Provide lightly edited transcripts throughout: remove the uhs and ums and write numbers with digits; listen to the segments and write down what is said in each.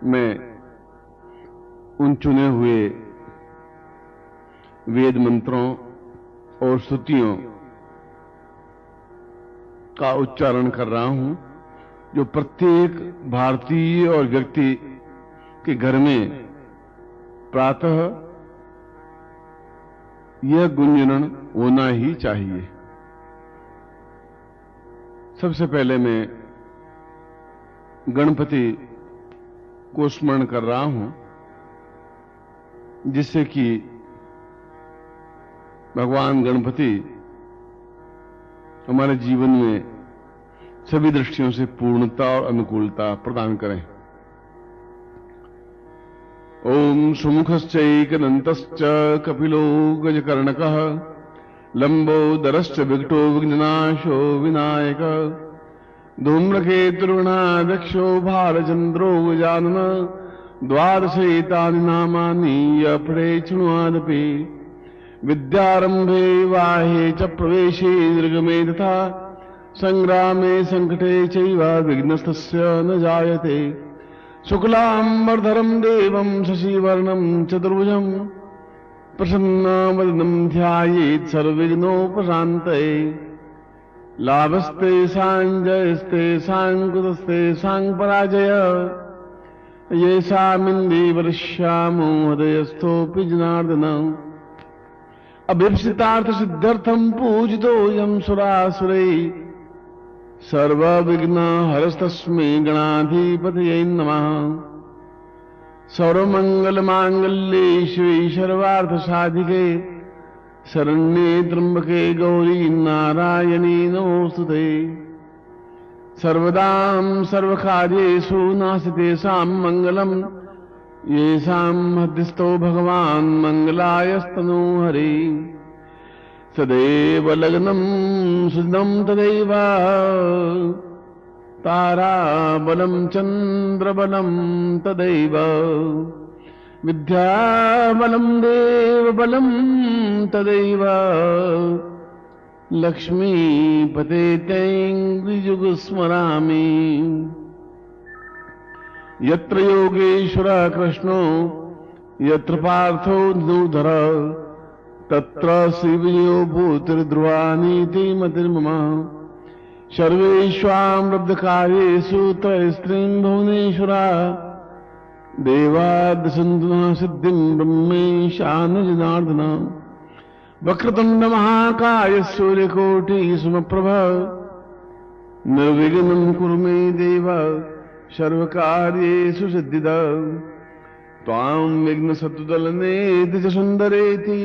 मैं उन चुने हुए वेद मंत्रों और स्तुतियों का उच्चारण कर रहा हूं जो प्रत्येक भारतीय और व्यक्ति के घर में प्रातः यह गुंजन होना ही चाहिए। सबसे पहले मैं गणपति को स्मरण कर रहा हूं, जिससे कि भगवान गणपति हमारे जीवन में सभी दृष्टियों से पूर्णता और अनुकूलता प्रदान करें। ओम सुमुखश्चैकदन्तश्च कपिलो गजकर्णकः लंबोदरश्च विकटो विघ्ननाशो विनायक धूम्रकेतुर्गणाध्यक्षो भालचन्द्रो गजानन द्वादशैतानि नामानि यपठे शृण्वादपि विद्यारंभे वाहे च प्रवेशे निर्गमे तथा संग्रामे संकटे चैव विघ्नस्तस्य न जायते। शुक्लांबरधरं देवं शशिवर्णं चतुर्भुजं प्रसन्नवदनं ध्यायेत् सर्वविघ्नोपशान्तये। लाभस्ते सांजयस्ते सांकुतस्ते सांपराजय येषामिन्दे वर्ष्यामो हृदयस्थोऽपि जनार्दन। अभीप्सितार्थ सिद्ध्यर्थं पूजितोऽयं सुरासुरैः सर्वविघ्न हरस्तस्मै गणाधिपतये नमः। सर्वमंगल मांगल्ये शिवे सर्वार्थ साधिके शरण्ये त्र्यंबके गौरी नारायणी नमोस्तुते। सर्वदां सर्वकार्येषु नास्ति तेषां मंगलम् येषां हृदिस्थो भगवान् मंगलायस्तनो हरे। सदैव लग्नं सुदं तदैव ताराबलं चन्द्रबलं तदैव विद्याबलं देवबलं तदैव लक्ष्मीपते तैर्युग स्मरामि। यत्र योगेश्वरः कृष्णो यत्र पार्थो धनुर्धर तत्र श्रीविजयो भूतिर्ध्रुवानीति मतिर्मम। सर्वेष्वामृतकार्येषु त्रयस्त्रीं भुवनेश्वरा देवादसन्तु नः सिद्धिं ब्रह्मेशान जनार्दन। वक्रतुण्ड महाकाय सूर्यकोटि समप्रभ निर्विघ्नं कुरु मे देव सर्वकार्येषु सिद्धिदा। त्वां विघ्नशत्रुदलनेति च सुन्दरेति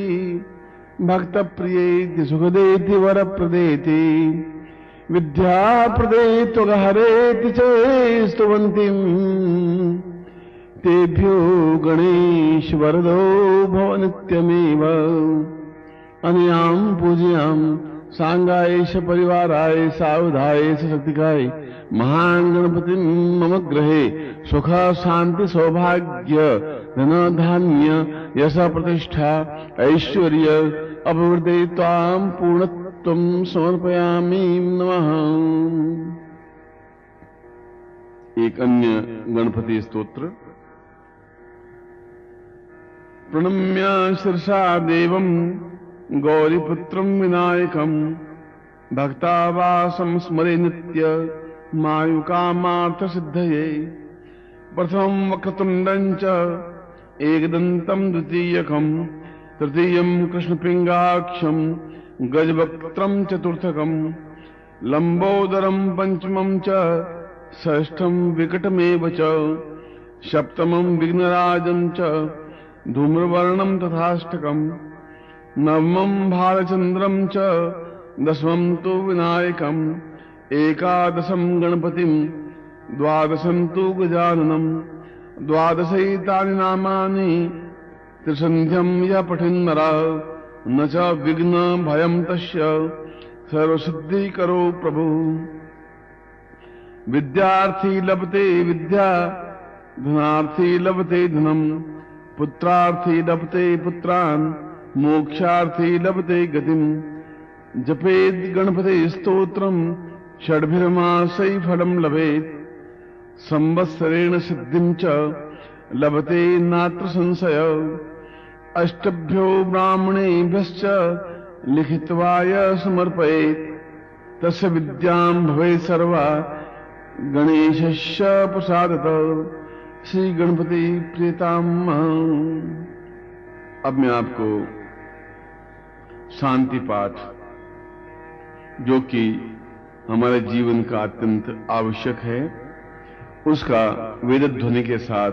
भक्तप्रियेति सुखदेति वरप्रदेति विद्याप्रदेति त्वगहरेति च स्तुवन्तीं तेभ्यो गणेश वरदो भव नित्यमेव। अनयां पूजयां सांगायेश परिवाराय सावधायेश शक्तिकाय महान् गणपतिं मम गृहे सुख शांति सौभाग्य धन धान्य यश प्रतिष्ठा ऐश्वर्य अभिवृद्धि त्वां पूर्णत्वं समर्पयामि नमः। एक अन्य गणपति स्तोत्र। प्रणम्य शिरसा देवं गौरीपुत्रं विनायकं भक्तावासं स्मरे नित्य मायुकामार्थ सिद्धये। प्रथमं वक्रतुण्डं च एकदन्तं द्वितीयकं तृतीयं कृष्णपिङ्गाक्षं गजवक्त्रं चतुर्थकं लंबोदरं पंचमं च षष्ठं विकटमेव च सप्तमं विघ्नराजं च धूम्रवर्णं तथाष्टकं नवमं भालचन्द्रं च दशमं तु विनायकम् एकादशं गणपतिं द्वादशं तु गजाननं द्वादशैतानि नामानि त्रिसन्ध्यं यः पठेन्नरः न च विघ्न भयं तस्य सर्वसिद्धिकरो प्रभु। विद्यार्थी लभते विद्या धनार्थी लभते धनम पुत्रार्थी लभते पुत्रान् मोक्षार्थी लभते गतिम। जपेद गणपते स्तोत्रम षड्भिर्मासै फलं लभेत् संवत्सरेण सिद्धिं च लभते नात्र संशय। अष्टभ्यो ब्राह्मणेभ्यश्च लिखित्वाय समर्पयेत्। तस्य विद्यां भवेत् सर्वा गणेशस्य प्रसादतः। श्री गणपति प्रीताम। अब मैं आपको शांति पाठ, जो कि हमारे जीवन का अत्यंत आवश्यक है, उसका वेद ध्वनि के साथ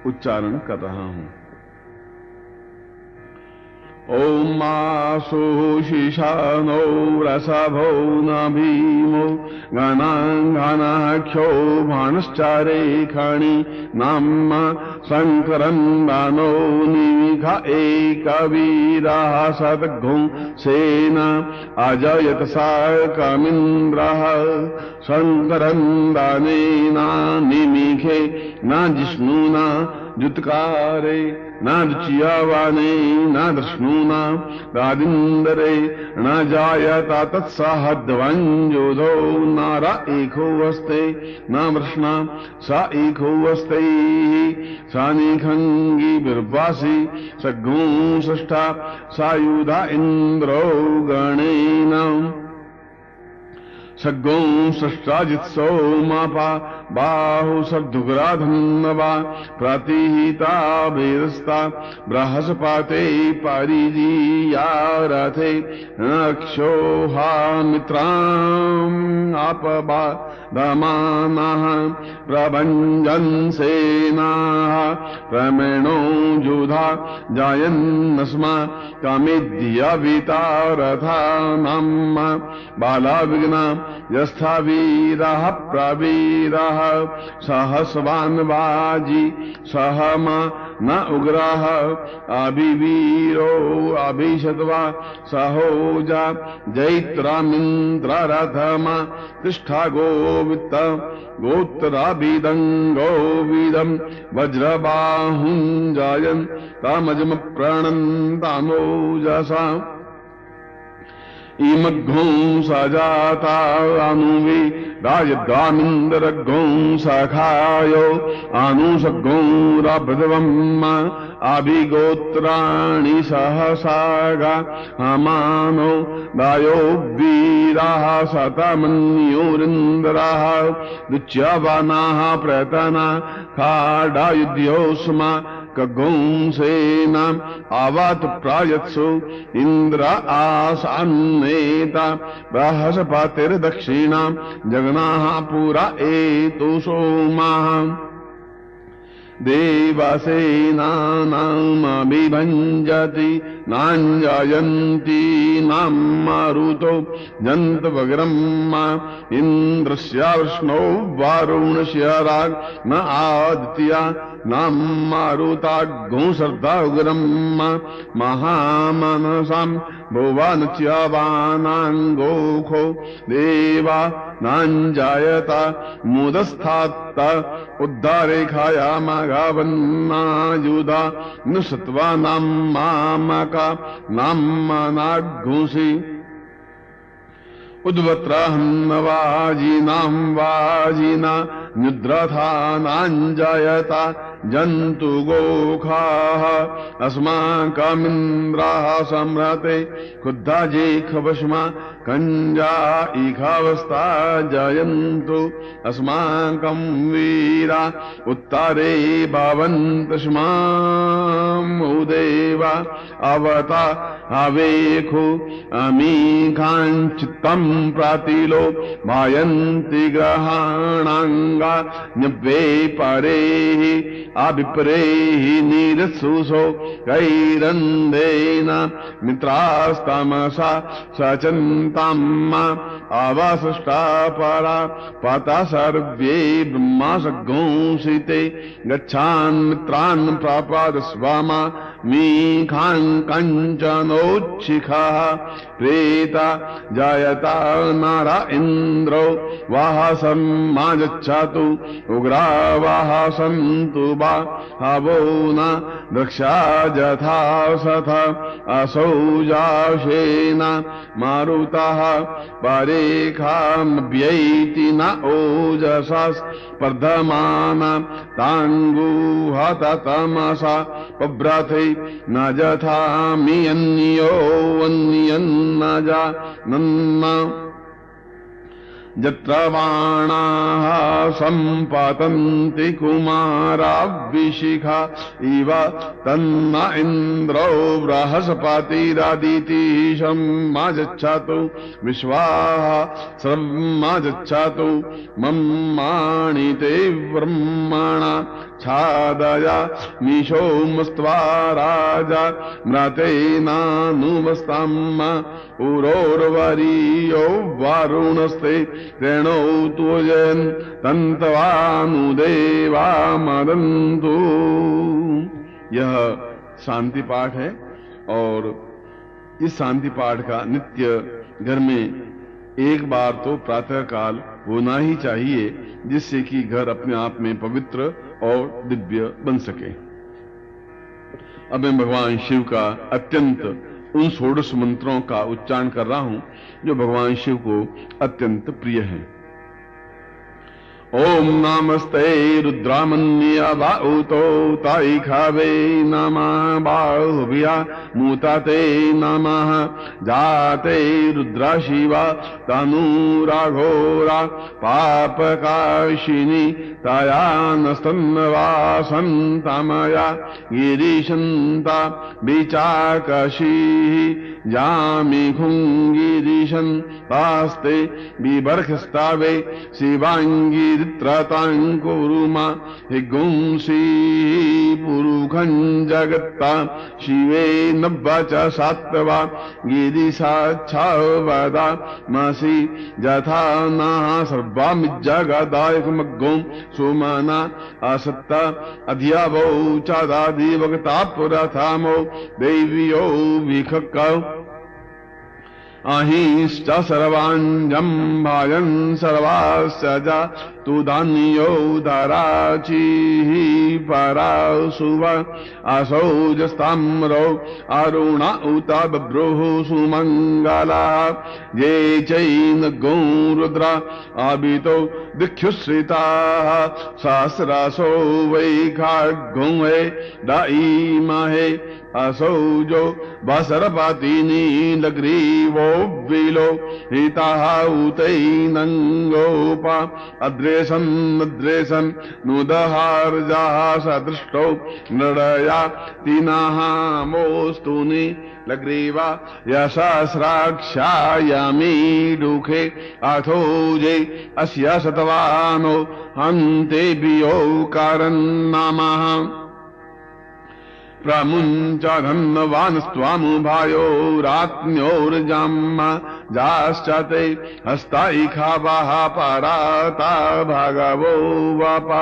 उच्चारण कर रहा हूं। ओम आसो शीशानो रसभो नाभीमो गणाङ्गानाख्यो भाणश्चारेखाणि नाम शङ्करं दानो निमिघ एकवीरः सद्घो सेना अजयत सा कामिन्द्रः। शङ्करं दानेना निमिघे न जिष्णुना जुत्कारे न दुच्यवाने न दृष्णुना दादिन्दरे न जायता तत्साहद्वञ्जोधो नार एको वस्ते न वृष्णा स एको वस्ते। सानिखंगी बिर्वासी सग्गुं षष्ठा सायुधा इन्द्रो गणेन। सग्गों षष्ठाजित्सो मापा बाहु सर्धुग्राधन्नवा प्रातिहिता वेदस्ता बृहस्पते परिजीया रथे। नक्षोहा मित्राम् आपबा दमानः प्रभञ्जन् सेनाः प्रमेणो जुधा जायन्नस्मा कामेद्यविता रथा नाम बाला विघ्ना यस्था वीरः प्रवीरः सहस्वान् वाजी सहमा न उग्रः अभिवीरो अभिशत्वा सहोजा जैत्रामिन्द्ररथमा तिष्ठा गोवित्त गोत्राभिदं वज्रबाहुं जायन् तामजम प्रणन्तामोजसा। इमग्घों सजाता अनुवि राजदामिन्द्रघों सखायो अनुसग्घों रभ्रवम् अभिगोत्राणि सहसागा अमानो दायो वीराः शतमन्योरिन्द्राः दुच्यवानाः प्रतना खाडायुध्योस्मा कगुंसेना आवात प्रायत्सु इंद्र आसान्नेता बृहस्पतिर्दक्षिणा जगनाः पुरा एतु सोमाः। देवसेनानामभिभञ्जति नाञ्जयन्ति नाम मारुतो जन्तवग्रह्मा। इन्द्रस्य विष्णो वारुणस्य राग न आदित्या नाम मारुताग्गो श्रद्धाग्रह्मा। महामनसां भुवनच्यवानाङ्गोखो देवा नाञ्जायता मुदस्थात्त उद्धारेखायामघवन्नायुधा नुसत्वा नाम्मामका नाम्मनाघुषि। उद्वत्राहन्नवाजिनां वाजिना निद्रथानाञ्जायता जन्तुगोखाः अस्माकमिन्द्राः सम्रते खुद्धा जेखवश्मा कञ्जा इखावस्ता जयन्तु अस्माकं वीरा उत्तरे भवन्तस्मामुदेवा अवता अवेखो अमीखाञ्चित्तं प्रातिलो मायन्ति ग्रहाणाङ्गा न्यव्ये परेः अभिप्रेः नीरसुसो कैरन्देन मित्रास्तमसा सचन्ताम् अवसृष्टा परा पता सर्वे ब्रह्मासगोंसिते गच्छान् मित्रान् प्रापाद स्वामा मीखान् कञ्चनोच्छिखः प्रेता जायता नारा इन्द्रो वाहसं माजच्छतु उग्रा वाहसन्तु भावो न दक्षा जथा सथ असौ जाशेन मारुतः परेखामभ्यैति न ओजसा स्पर्धमान ताङ्गुहत तमसा पभ्रते न जथा मियन्यो वन्यन्न जानन्न यत्र बाणाः सम्पतन्ति कुमाराभिशिखा इव तन्न इन्द्रो बृहस्पतिरदितिशं माजच्छतु विश्वाः सर्वमाजच्छतु मम्माणिते ब्रह्मणा छादया मिशोमस्त्वा राजा म्रतेनानुमस्तम् उरोर्वरीयो वारुणस्ते तेणो तुजन् तन्तवानुदेवा मदन्तु। यह शांति पाठ है और इस शांति पाठ का नित्य घर में एक बार तो प्रातः काल होना ही चाहिए, जिससे कि घर अपने आप में पवित्र और दिव्य बन सके। अब मैं भगवान शिव का अत्यंत उन 16 मंत्रों का उच्चारण कर रहा हूं जो भगवान शिव को अत्यंत प्रिय है। ओम नमस्ते रुद्रामन्य बाहुतो ताई खावे नमः बाहुभ्या मुताते नमः जाते रुद्रा शिवा तनुराघोरा पापकाशिनी तया नस्तन्वासन्तमया गिरीशन्ता विचाकशी जामिखुङ्गिरीशन् पास्ते बिबर्खस्तावे शिवाङ्गिरित्रताङ्कुरुमा हिगुंसी पुरुखं जगत्ता शिवे नव्वच सात्वा गिरिसाच्छावदा मसि जथा नः सर्वामिज्जगदायकमग्गों सुमना असत्त अध्यवौ चादादिवगता पुरथामो देव्यो विखक्कौ अहिश्च सर्वाञ्जं भाजन् सर्वास्य जा तुदान्यो दराचिः परासुव असौजस्ताम्रो अरुण उत बभ्रुः सुमङ्गला ये चैनगो रुद्रा आबितो दिक्षुश्रिताः सहस्रासो वै खाड्गो वै दाईमहे असौजो बसरपातिनी लग्रीवो विलो हिताः उतैनङ्गोपा अद्रेशन् नुदहार्जाः सदृष्टो नृडया तिनाः मोस्तुनि लग्रीवा यशस्राक्षायामीडुखे अथोजे अस्य शतवानो हन्तेभ्यो कारन्नामः प्रमुञ्चधन्वानस्त्वामुभायो रात्न्योर्जाम्मा जाश्चते हस्ताइखावाः पराता भगवो वापा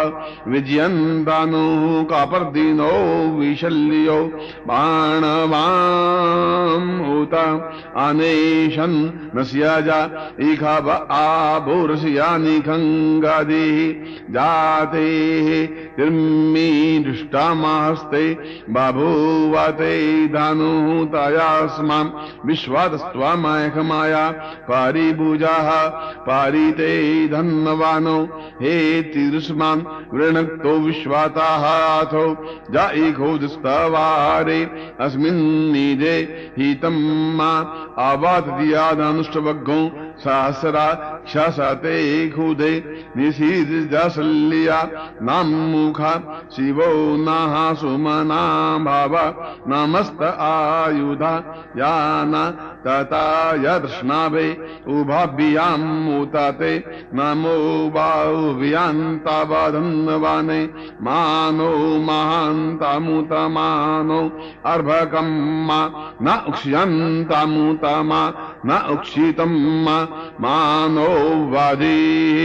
विजयन्तानुः कापर्दिनो विशल्यो बाणवाम् उत अनेशन् नस्यजा इखाव आभोरस्यानि खङ्गादिः जातेः तिर्मी दृष्टामहस्ते बभूवते धनुः तयास्मां विश्वातस्त्वमैकमाया परिभुजाः परिते धन्वानो हे तिरुष्मान् वृणक्तो विश्वाताः अथो जाइघोजस्तवारे अस्मिन्निजे हितं मा अवातदियादनुष्टवग्गो सहस्रा क्षसते खुदे निशीर्जसल्या नामुखा शिवो नः सुमना भाव नमस्त आयुधा याना तथा यदृष्णावे उभाभ्याम् उताते नमो बाहुभ्यान्तावधन्वाने मानो महान्तामुतमानो अर्भकं मा न उक्ष्यन्तामुतमा न उक्षितं मानो वादिः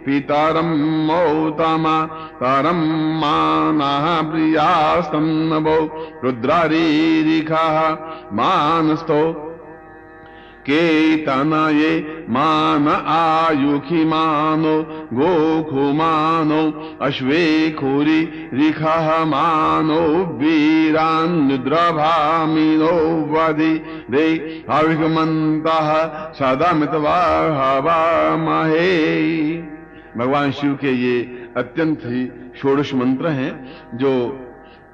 पितरं मोतमा तरं मानः प्रियास्तन्नवो रुद्रारीरिखः मानस्तो केतनये मान आयुखि मानो गोखु मानो अश्वे खुरी रिखः मानो वीरान्निद्रभामिनो वधि रे हविषमन्तः सदमितवाहवामहे। भगवान शिव के ये अत्यंत ही षोडश मंत्र हैं जो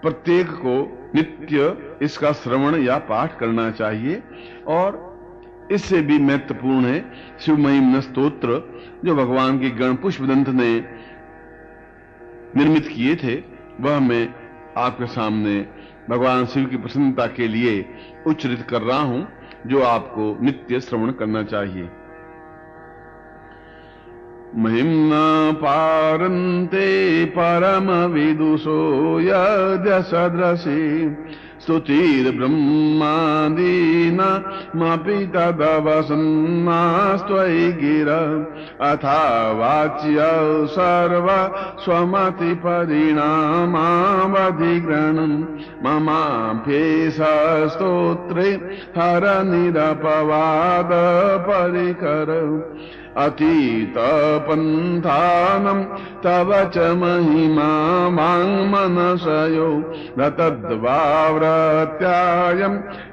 प्रत्येक को नित्य इसका श्रवण या पाठ करना चाहिए। और इससे भी महत्वपूर्ण है शिव महिम्न स्तोत्र जो भगवान के गण पुष्पदंत ने निर्मित किए थे, वह मैं आपके सामने भगवान शिव की प्रसन्नता के लिए उच्चरित कर रहा हूं, जो आपको नित्य श्रवण करना चाहिए। महिम्ना पारन्ते परम विदुषो यद्य सदृशी स्तुतिर्ब्रह्मादीनामपि तदवसन्नास्त्वयि गिरा अथा वाच्य सर्व स्वमतिपरिणामावधिग्रहणम् ममाभ्येष स्तोत्रे हरनिरपवाद परिकर अतीत पंथानम तव च महिमा वाङ्मनसयो रतद्वाव्रत्यायं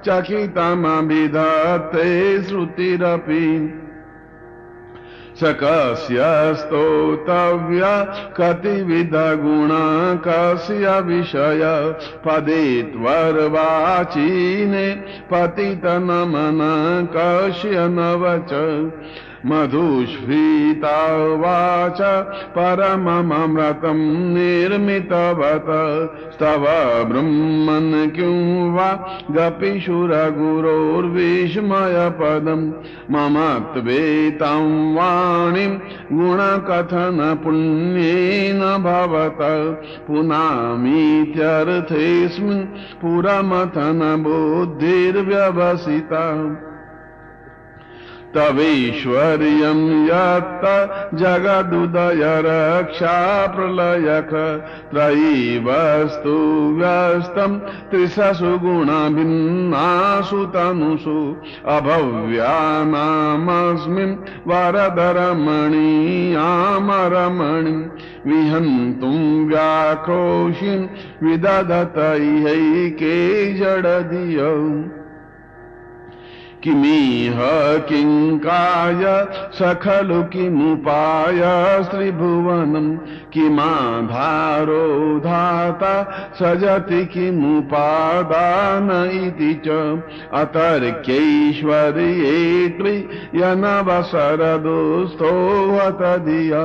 चकितमभिधत्ते श्रुतिरपि सकस्य स्तोतव्या कतिविध गुण कस्य विषय पदेत्वर्वाचीने पतित नमन कस्य नवच मधुस्फीता वाच परममृतं निर्मितवत स्तव ब्रह्मन् किं वा गपिशुरगुरोर्विस्मयपदं मम त्वेतां वाणीं गुणकथन पुण्येन भवत पुनामीत्यर्थेऽस्मिन् पुरमथन बुद्धिर्व्यवसिता तवैश्वर्यं यत् जगदुदय रक्षा प्रलयक त्रयीवस्तु व्यस्तं त्रिषु गुणभिन्नासु तनुषु अभव्यानामस्मिन् वरदरमणीयामरमणिं विहन्तुं व्याक्रोशिं विदधत इहैके जडधियौ किमिह किंकाय सखलु किमुपाय श्रीभुवनं किमाधारो धाता सजति किमुपादान इति च अतर्क्यैश्वर्येऽयनवसरदुस्थो हतधिया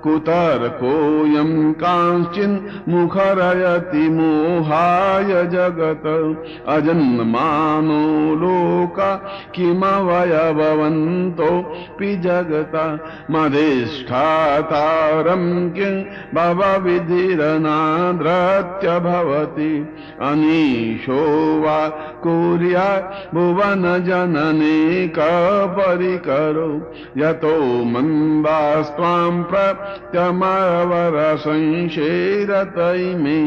कुतर्कोऽयं कांश्चिन् मुखरयति मोहाय जगत अजन्मानो लोका किमवयवन्तो जगता मधिष्ठातारं किं भवविधिरनाद्रत्य भवति अनीशो वा कुर्यात् भुवन जनने कपरिकरो यतो मन्दास्त्वां प्रत्यमवरसंशेरतैमे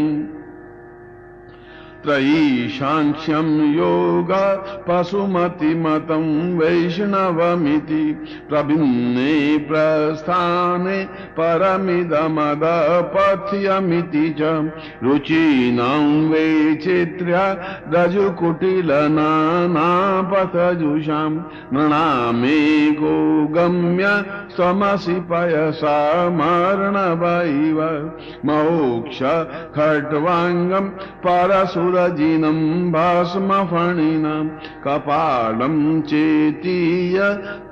त्रयीशांक्ष्यं योगा पशुमतिमतं वैष्णवमिति प्रभिन्ने प्रस्थाने परमिदमदपथ्यमिति च रुचीनां वैचित्र्या रजुकुटिलनानापथजुषां नृणामेको गम्य स्वमसि पयसा मर्णवैव मोक्ष खट्वाङ्गं परसुरजिनं भस्मफणिनं कपालं चेतीय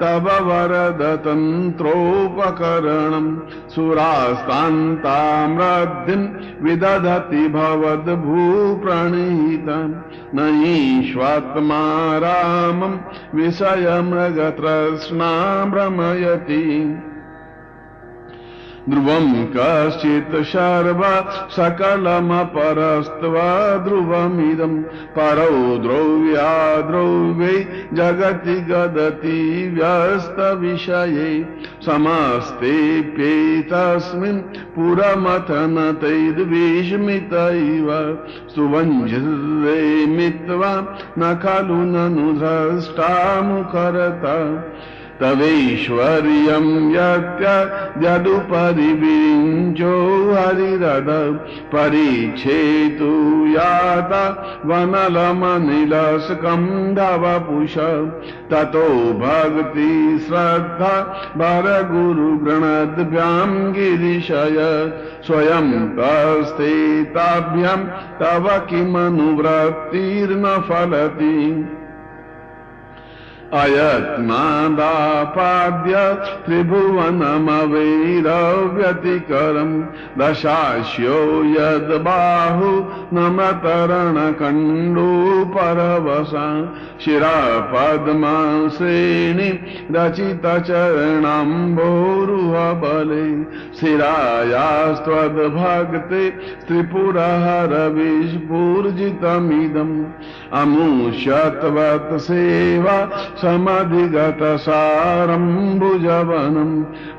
तव वरदतन्त्रोपकरणं सुरास्तान्तामृद्धिं विदधति भवद्भूप्रणीतं नहीष्वात्मा रामं विषयमृगतृष्णा भ्रमयति ध्रुवं कश्चित् सर्व सकलमपरस्त्वा ध्रुवमिदं परौ द्रव्या द्रव्ये जगति गदति व्यस्तविषये समस्तेऽप्येतस्मिन् पुरमथनतैर्विस्मित इव सुवञ्जिरे मित्वा न खलु ननु द्रष्टामुखरता तवैश्वर्यं यद्यदुपरि विरिञ्चो हरिरद परीक्षेतु याता वनलमनिलस्कन्धवपुष ततो भक्ति श्रद्धा वरगुरुगणद्भ्यां गिरिशय स्वयं तस्ते ताभ्यां तव किमनुवृत्तिर्न फलति अयत्नादापाद्य त्रिभुवनमवैरव्यतिकरं दशास्यो यद्बाहु नमतरणकण्डो परवसा शिरापद्मश्रेणि रचितचरणाम्भोरुहबले शिरायास्त्वद्भक्ते त्रिपुरहरविस्फूर्जितमिदम् अमुष्यत्वत् सेवा समधिगतसारम्भुजवनं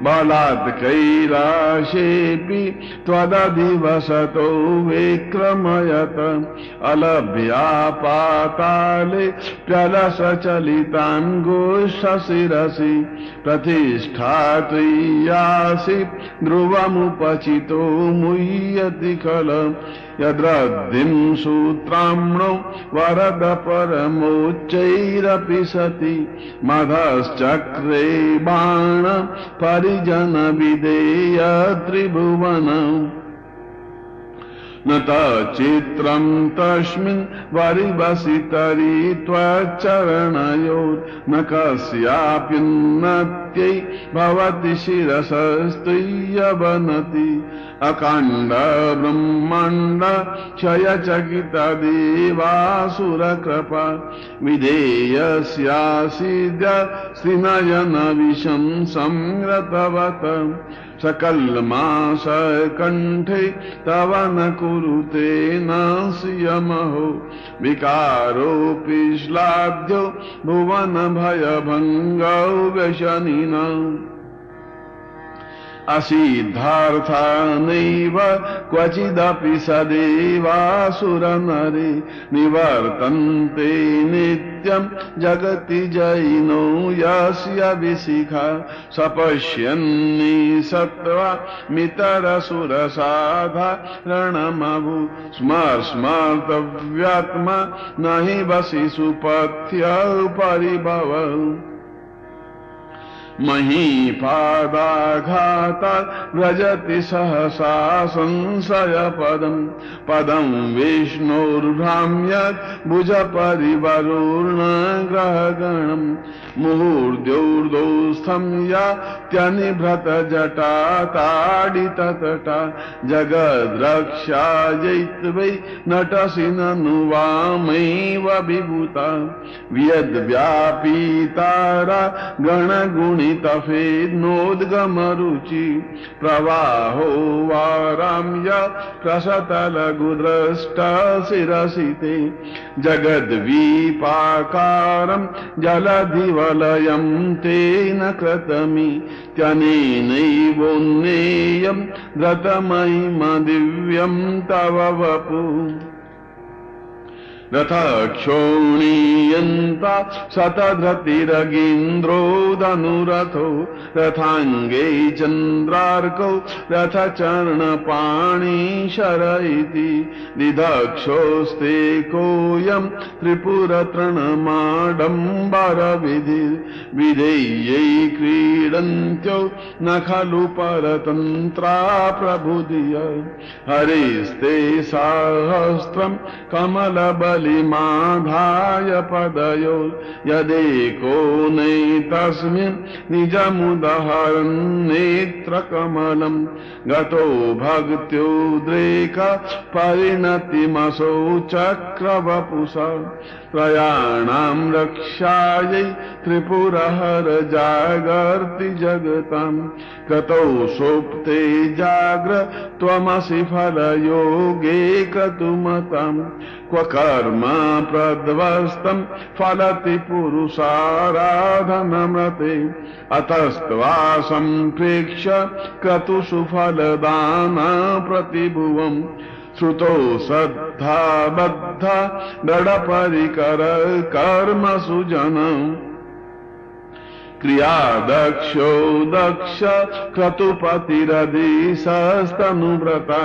बलात् कैलाशेऽपि त्वदधिवसतो विक्रमयत अलभ्या पाताले प्यलसचलिताङ्गुशशिरसि प्रतिष्ठात्वय्यासि ध्रुवमुपचितो मुह्यति खलम् यद्रद्धिं सूत्राम्णो वरद परमोच्चैरपि सति मधश्चक्रे बाण परिजन विधेय त्रिभुवनम् न तच्चित्रं तस्मिन् वरिवसितरि त्वच्चरणयोर् न कस्याप्युन्नत्यै भवति शिरसस्तुय्यवनति अखण्ड ब्रह्माण्ड क्षयचकित देवासुरकृपा विधेयस्यासीद्य श्रीनयन विषं संरतवत सकलमास कंठे तव न कुरुते नास्यमहो विकारोऽपि श्लाघ्यो भुवन भयभङ्गौ व्यसनिना असिद्धार्था नैव क्वचिदपि सदेवासुरनरे निवर्तन्ते नित्यं जगति जैनो यस्य विशिखा सपश्यन्नि सत्त्वा मितरसुरसाधारणमभु स्मर्तव्यात्मा न हि वसि सुपथ्य परिभव महीपादाघातात् व्रजति सहसा संशयपदं पदं विष्णोर्भ्राम्यत् भुजपरिवरोर्णग्रहगणं मुहूर्द्योर्दोस्थं यात्यनिभृतजटाताडिततटा जगद्रक्षायै नटसि ननु वामैव विभूता व्यद्व्यापीतारा गणगुणि तफेनोद्गमरुचि प्रवाहो वाराम्य प्रसतलघुद्रष्टशिरसिते जगद्वीपाकारं जलधिवलयं तेन कृतमि त्यनेनैवोन्नेयं धृतमहिमदिव्यं तव वपु रथक्षोणीयन्ता शतधृतिरगीन्द्रो धनुरथो रथाङ्गे चन्द्रार्कौ रथचरणपाणि शर इति दिदक्षोस्ते कोऽयं त्रिपुरतृणमाडम्बरविधेयै क्रीडन्त्यो न खलु परतन्त्रा प्रबुधिय हरेस्ते सहस्रं कमलबल कलिमाधाय पदयो यदेको नैतस्मिन् निजमुदहरन् नेत्रकमलं गतो भक्त्युद्रेक परिणतिमसौ चक्रवपुषा त्रयाणां रक्षायै त्रिपुरहर जागर्ति जगतां कतौ सुप्ते जाग्र त्वमसि फलयोगे क्रतुमतां क्व कर्म प्रध्वस्तं फलति पुरुषाराधनमृते अतस्त्वा सम्प्रेक्ष्य क्रतुषु फलदाना प्रतिभुवम् श्रुतो श्रद्धा बद्धा दृढपरिकर कर्मसु जनम् क्रिया दक्षो दक्ष क्रतुपतिरधिशस्तनुव्रता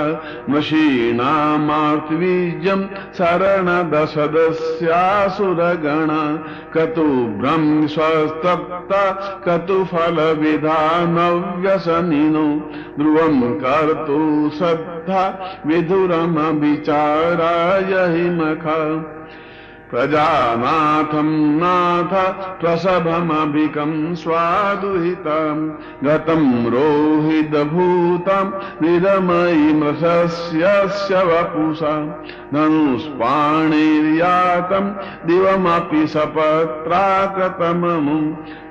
मशीनामार्तवीर्यं शरणदशदस्यासुरगणा क्रतुभ्रं स्वस्तप्ता क्रतुफलविधानव्यसनिनो ध्रुवं कर्तु श्रद्धा विधुरमविचाराय हि मखा प्रजानाथं नाथ प्रसभमभिकं स्वादुहितं गतं रोहितभूतं निरमयि मृषस्य वपुषा धनुष्पाणिर्यातं दिवमपि सपत्राकृतममुं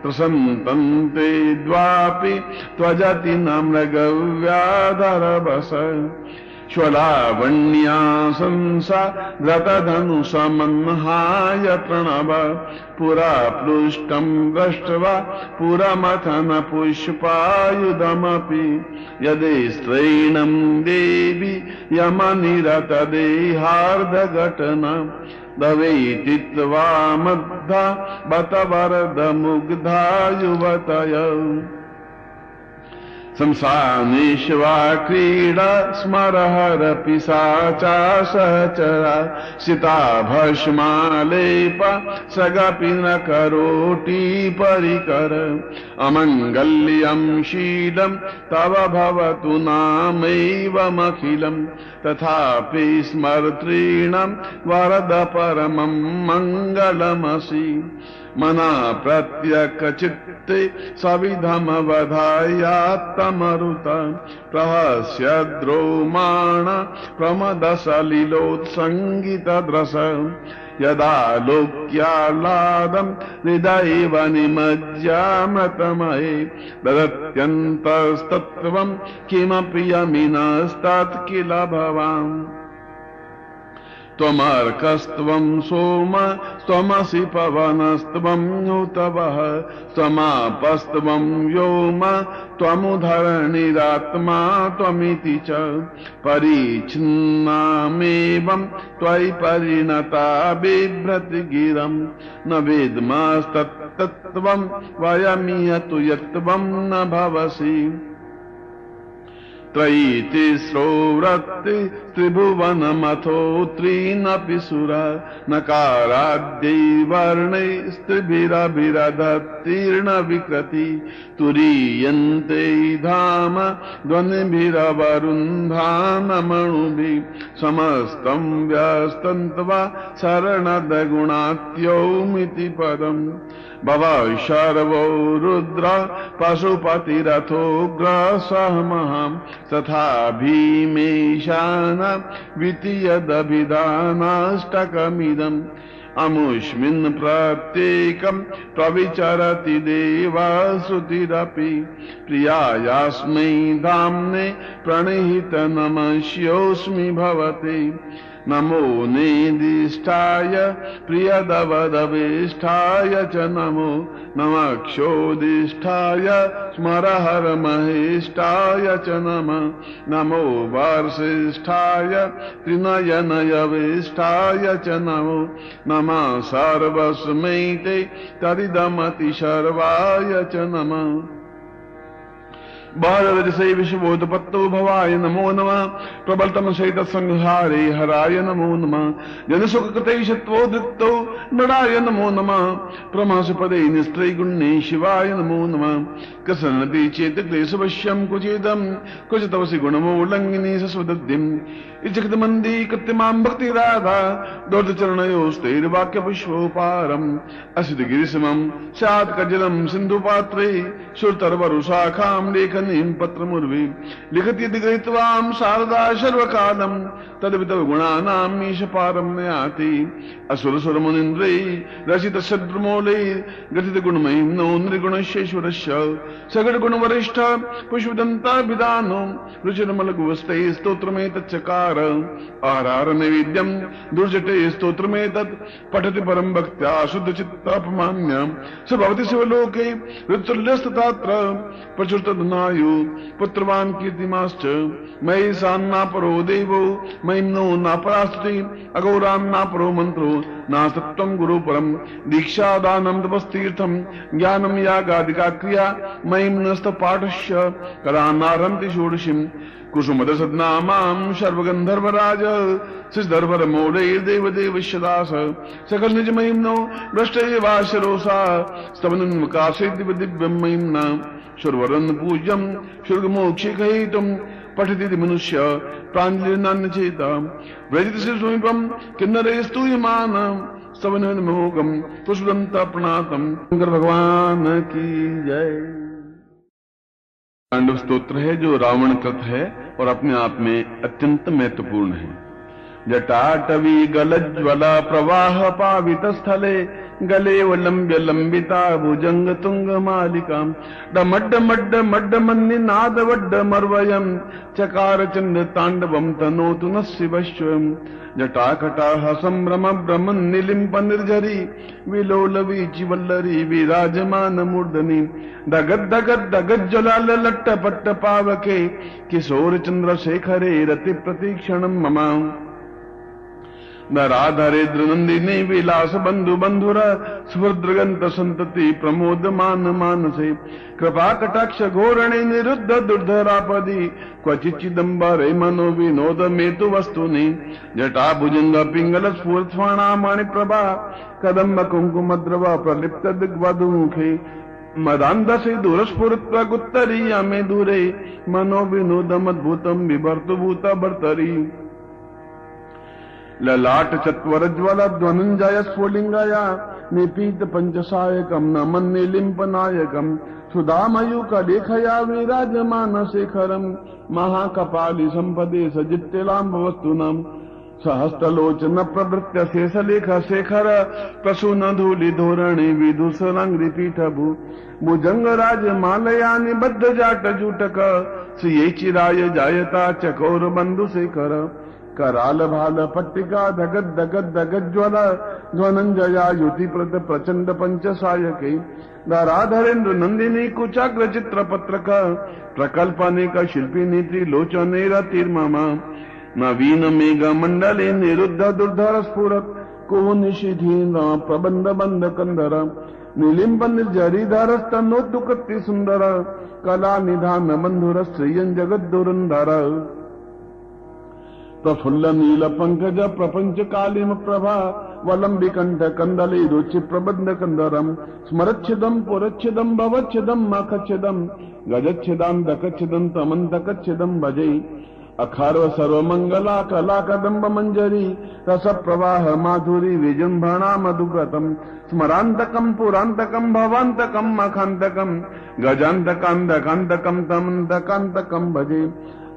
प्रसन्तन्ते द्वापि त्वजति न मृगव्याधरवस श्वलावण्याशंसा धृतधनुषमन्हाय प्रणव पुरा पृष्ठं दृष्ट्वा पुरमथन पुष्पायुधमपि यदि स्त्रैणं देवी यमनिरतदेहार्धघटना दवेति त्वामद्धा बत वरदमुग्धा युवतय संसानेश्वा क्रीडा स्मरहर पिशाचा सहचरा सिता भस्मालेपा सगपि न करोति परिकर अमङ्गल्यं शीलं तव भवतु नामैवमखिलं तथापि स्मर्तॄणां वरद परमं मङ्गलमसि मना प्रत्यकचित्ते सविधमवधायात्तमरुत प्रहस्यद्रोमाण प्रमदसलिलोत्सङ्गितद्रस यदा लोक्याह्लादं हृदयेव निमज्यामृतमये ददत्यन्तस्तत्त्वं किमपि यमिनस्तत् किल भवान् त्वमर्कस्त्वं सोम त्वमसि पवनस्त्वं नुतवः त्वमापस्त्वं व्योम त्वमुधरणिरात्मा त्वमिति च परिच्छिन्नामेवं त्वयि परिणता बिभ्रति गिरं न वेद्मस्तत्तत्त्वं वयमिह तु यत्त्वं न भवसि त्रयी तिस्रो वृत्ति त्रिभुवनमथो त्रीनपि सुरा नकाराद्यै वर्णै स्त्रिभिरभिरधत्तीर्ण विकृति तुरीयन्ते धाम ध्वनिभिरवरुन्धानमणुभिः समस्तं व्यस्तन्त्वा शरणदगुणात्योमिति पदम् भव शर्वो रुद्र पशुपतिरथोग्रसहमहं तथा भीमेशान द्वितीयदभिधानाष्टकमिदम् अमुष्मिन् प्रत्येकं प्रविचरति देवाश्रुतिरपि प्रियायास्मै धाम्ने प्रणिहित नमस्योऽस्मि भवते नमो नेदिष्ठाय प्रियदवदवेष्ठाय च नमो नमक्षोदिष्ठाय स्मरहर महेष्ठाय च नमः नमो वर्षिष्ठाय त्रिनयनयवेष्ठाय च नमो नमः सर्वस्मै ते तदिदमति शर्वाय च नमः बहरजसे विश्वोत्पत्तो भवाय नमो नमः प्रबलतम सहित संहारे हराय नमो नमः जनसुखकृते शत्वोदृत्तो नराय नमो नमः प्रमास पदे निस्त्रय गुणे शिवाय नमो नमः कसनति चेत क्लेशवश्यम कुचेदम कुछ तवसि गुणमोल्लंघिनी सस्वदद्धिम इच्छित मंदी कृत्यमां भक्ति राधा दौर्द चरणयोस्तेर वाक्य पुष्पोपारम असित गिरिसमं स्यात् कजलम सिंधु पात्रे सुरतरवरुशाखां लेखनीं पत्रमुर्वी लिखति दिग्रहित्वां शारदा सर्वकालम तद्वितव गुणानां मीश पारम नयाति असुर सुर मुनिन्द्रै रचित सद्रमूले गठित गुणमयीं नो निर्गुणश्येश्वरस्य सगड़ गुण वरिष्ठ पुष्पदंताभिधानो रुचिरमलगुवस्ते स्तोत्रमेतच्चकार आहार नैवेद्यम दुर्जटे स्तोत्रमेतत् पठति परम भक्त्या शुद्ध चित्तापमान्य स भवति शिवलोके ऋतुल्यस्तत्र प्रचुरतधनायु पुत्रवान् कीर्तिमाश्च मयि सान्नापरो देवो महिम्नो नापरास्तुति अघोरान्नापरो मंत्रो नासत्वं गुरु परम दीक्षा दानं तपस्तीर्थम ज्ञानम यागादिका क्रिया महिम्नस्त पाठस्य करानारंति षोडशीं कुसुमदसद्नामां सर्वगंधर्वराज सिद्धर्वर मौलैर्देव देवश्यदास सकल निज महिम्नो भ्रष्टैवाशरोसा स्तवनन्वकाशे दिव्यं महिम्ना सुरवरन् पूज्यं शुर्गमोक्षिकहेतुं पठति मनुष्य प्राञ्जलिर्नान्य चेता व्रजति समीपं किन्नरे स्तूयमान स्तवन मोहकं पुष्पदंता प्रणातम शंकर भगवान की जय। तांडव स्तोत्र है जो रावण कृत है और अपने आप में अत्यंत महत्वपूर्ण है। जटाटवी गलज्वला प्रवाह पावित स्थले गले वलंब्य लंबिता भुजंग तुंग मालिका डमड्ड मड्ड मड्ड मन्नि नाद वड्ड मर्वयम चकार चंद तांडवम तनोतु न शिवश्वम जटाकटाह संभ्रम भ्रमन निलिंप निर्झरी विलोलवी चिवल्लरी विराजमान मूर्धनि दगद दगद दगद ज्वलाल लट्ट पट्ट पावके किशोर चंद्र शेखरे रति प्रतीक्षणम ममा नराधरेन्द्र नंदिनी विलास बंधु बंधुर स्फुर्द्रगंत संतति प्रमोद मान मानसे कृपा कटाक्ष घोरणे निरुद्ध दुर्धरापदी क्वचित चिदंबरे मनो विनोद मेतु वस्तुनि जटा भुजंग पिंगल स्फूर्त फणामणि प्रभा कदम्ब कुंकुम द्रव प्रलिप्त दिग्वधुमुखे मदांधसे दूरस्फुरत् प्रगुत्तरीया में दूरे मनो विनोदमद्भुतम बिभर्तु भूत भर्तरी ललाट चत्वरज्वल ध्वनंजय स्फुलिंगया निपीत पंचसायकम नमन निलिंपनायकम सुधामयुक लेखया विराजमान शेखरम महाकपाली संपदे सजित्तिलांब वस्तुनम सहस्त्रलोचन प्रवृत्य शेषलेख शेखर प्रसून धूलि धोरणे विदुषरंग्रि पीठभू भुजंग राज मालया निबद्ध जाट जूटक श्रिये चिराय जायता चकोर बंधु शेखर कराल भाल पट्टिका धगद धगद धगद ज्वल ध्वनंजया युति प्रत प्रचंड पंचसायके धराधरेन्द्र नंदिनी कुचाग्र चित्र पत्रक प्रकल्पनेक शिल्पिनी त्रिलोचने रतिर्ममा नवीन मेघ मंडले निरुद्ध दुर्धर स्फुरत को निशिधीन प्रबंध बंध कंधर निलिंब निर्जरीधर स्तनोत्तुकति सुंदर कला निधान बंधुर श्रियं जगद दुरंधर प्रफुल्ल नील पंकज प्रपंच कालिम प्रभा वलंबि कंठ कंदली रुचि प्रबंध कंदरम स्मरच्छिदम पुरच्छिदम भवच्छिदम मखच्छिदम गजच्छिदम दकच्छिदम तमंतकच्छिदम भजे अखार्व सर्वमंगला कला कदम्ब मंजरी रस प्रवाह माधुरी विजृंभणा मधुव्रतम स्मरांतकम पुरांतकम भवांतकम मखांतकम गजांतकांतकांतकम तमंतकांतकम भजे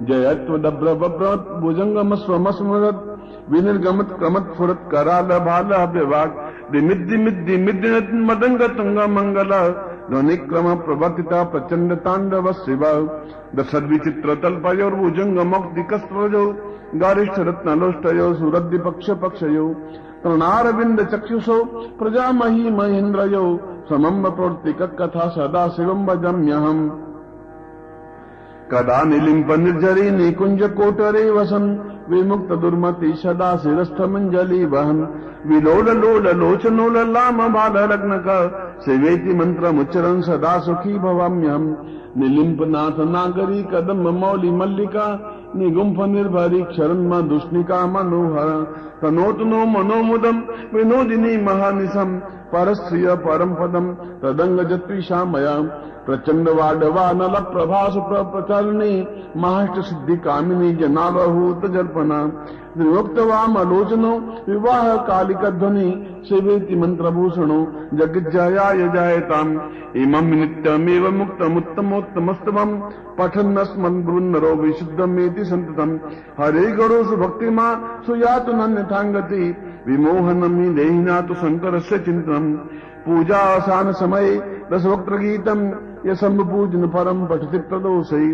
जयत्व दब्र बब्रत भुजंगम स्वमस्मरत विनिर्गमत क्रमत फुरत कराल भाल विभाग दिमिद दिमिद दिमिद मदंग तुंग मंगल ध्वनिक्रम प्रवर्तिता प्रचंड तांडव शिव दशद विचित्र तल्पयोर भुजंग मुक्ति कस्त्रजो गारिष्ठ रत्नलोष्टयो सुरद्धि पक्ष पक्षयो तृणारविंद चक्षुषो प्रजामही महेन्द्रयो समम्ब प्रवर्तिक कथा सदा शिवम भजम्यहम् कदा निलिंप निर्जरी निकुंज कोटरे वसन विमुक्त दुर्मति सदा शिरस्थ मंजलि वहन विलोल लोल लोचनोल लाम बाल रग्न कर सेवेति मंत्र उच्चरण सदा सुखी भवाम्यहम निलिंप नाथ नागरी कदम मौली मल्लिका निगुंफ निर्भरी क्षरण दुष्णिका मनोहर तनोतनो मनोमुदम विनोदिनी महानिशम परस्त्रिय परम पदम तदंग जत्विषामया प्रचंड वाडवा नल प्रभास प्रचरणी महाष्ट सिद्धि कामिनी जनावहूत जल्पना त्रिवक्त वाम आलोचनो विवाह कालिक ध्वनि सेवेति मंत्रभूषणो जगज्जयाय जायताम इमं नित्यमेव मुक्तमुत्तमोत्तमस्तमं पठन्नस्मन् ब्रुन्नरो विशुद्धमेति संततम हरे गणो सुभक्तिमा सुयातु नन्यथांगति विमोहनम हि देहिनातु शंकरस्य चिंतनम पूजा आसान समय रसवक्त्र गीतम ये शंभु पूजन परम पठति प्रदोषै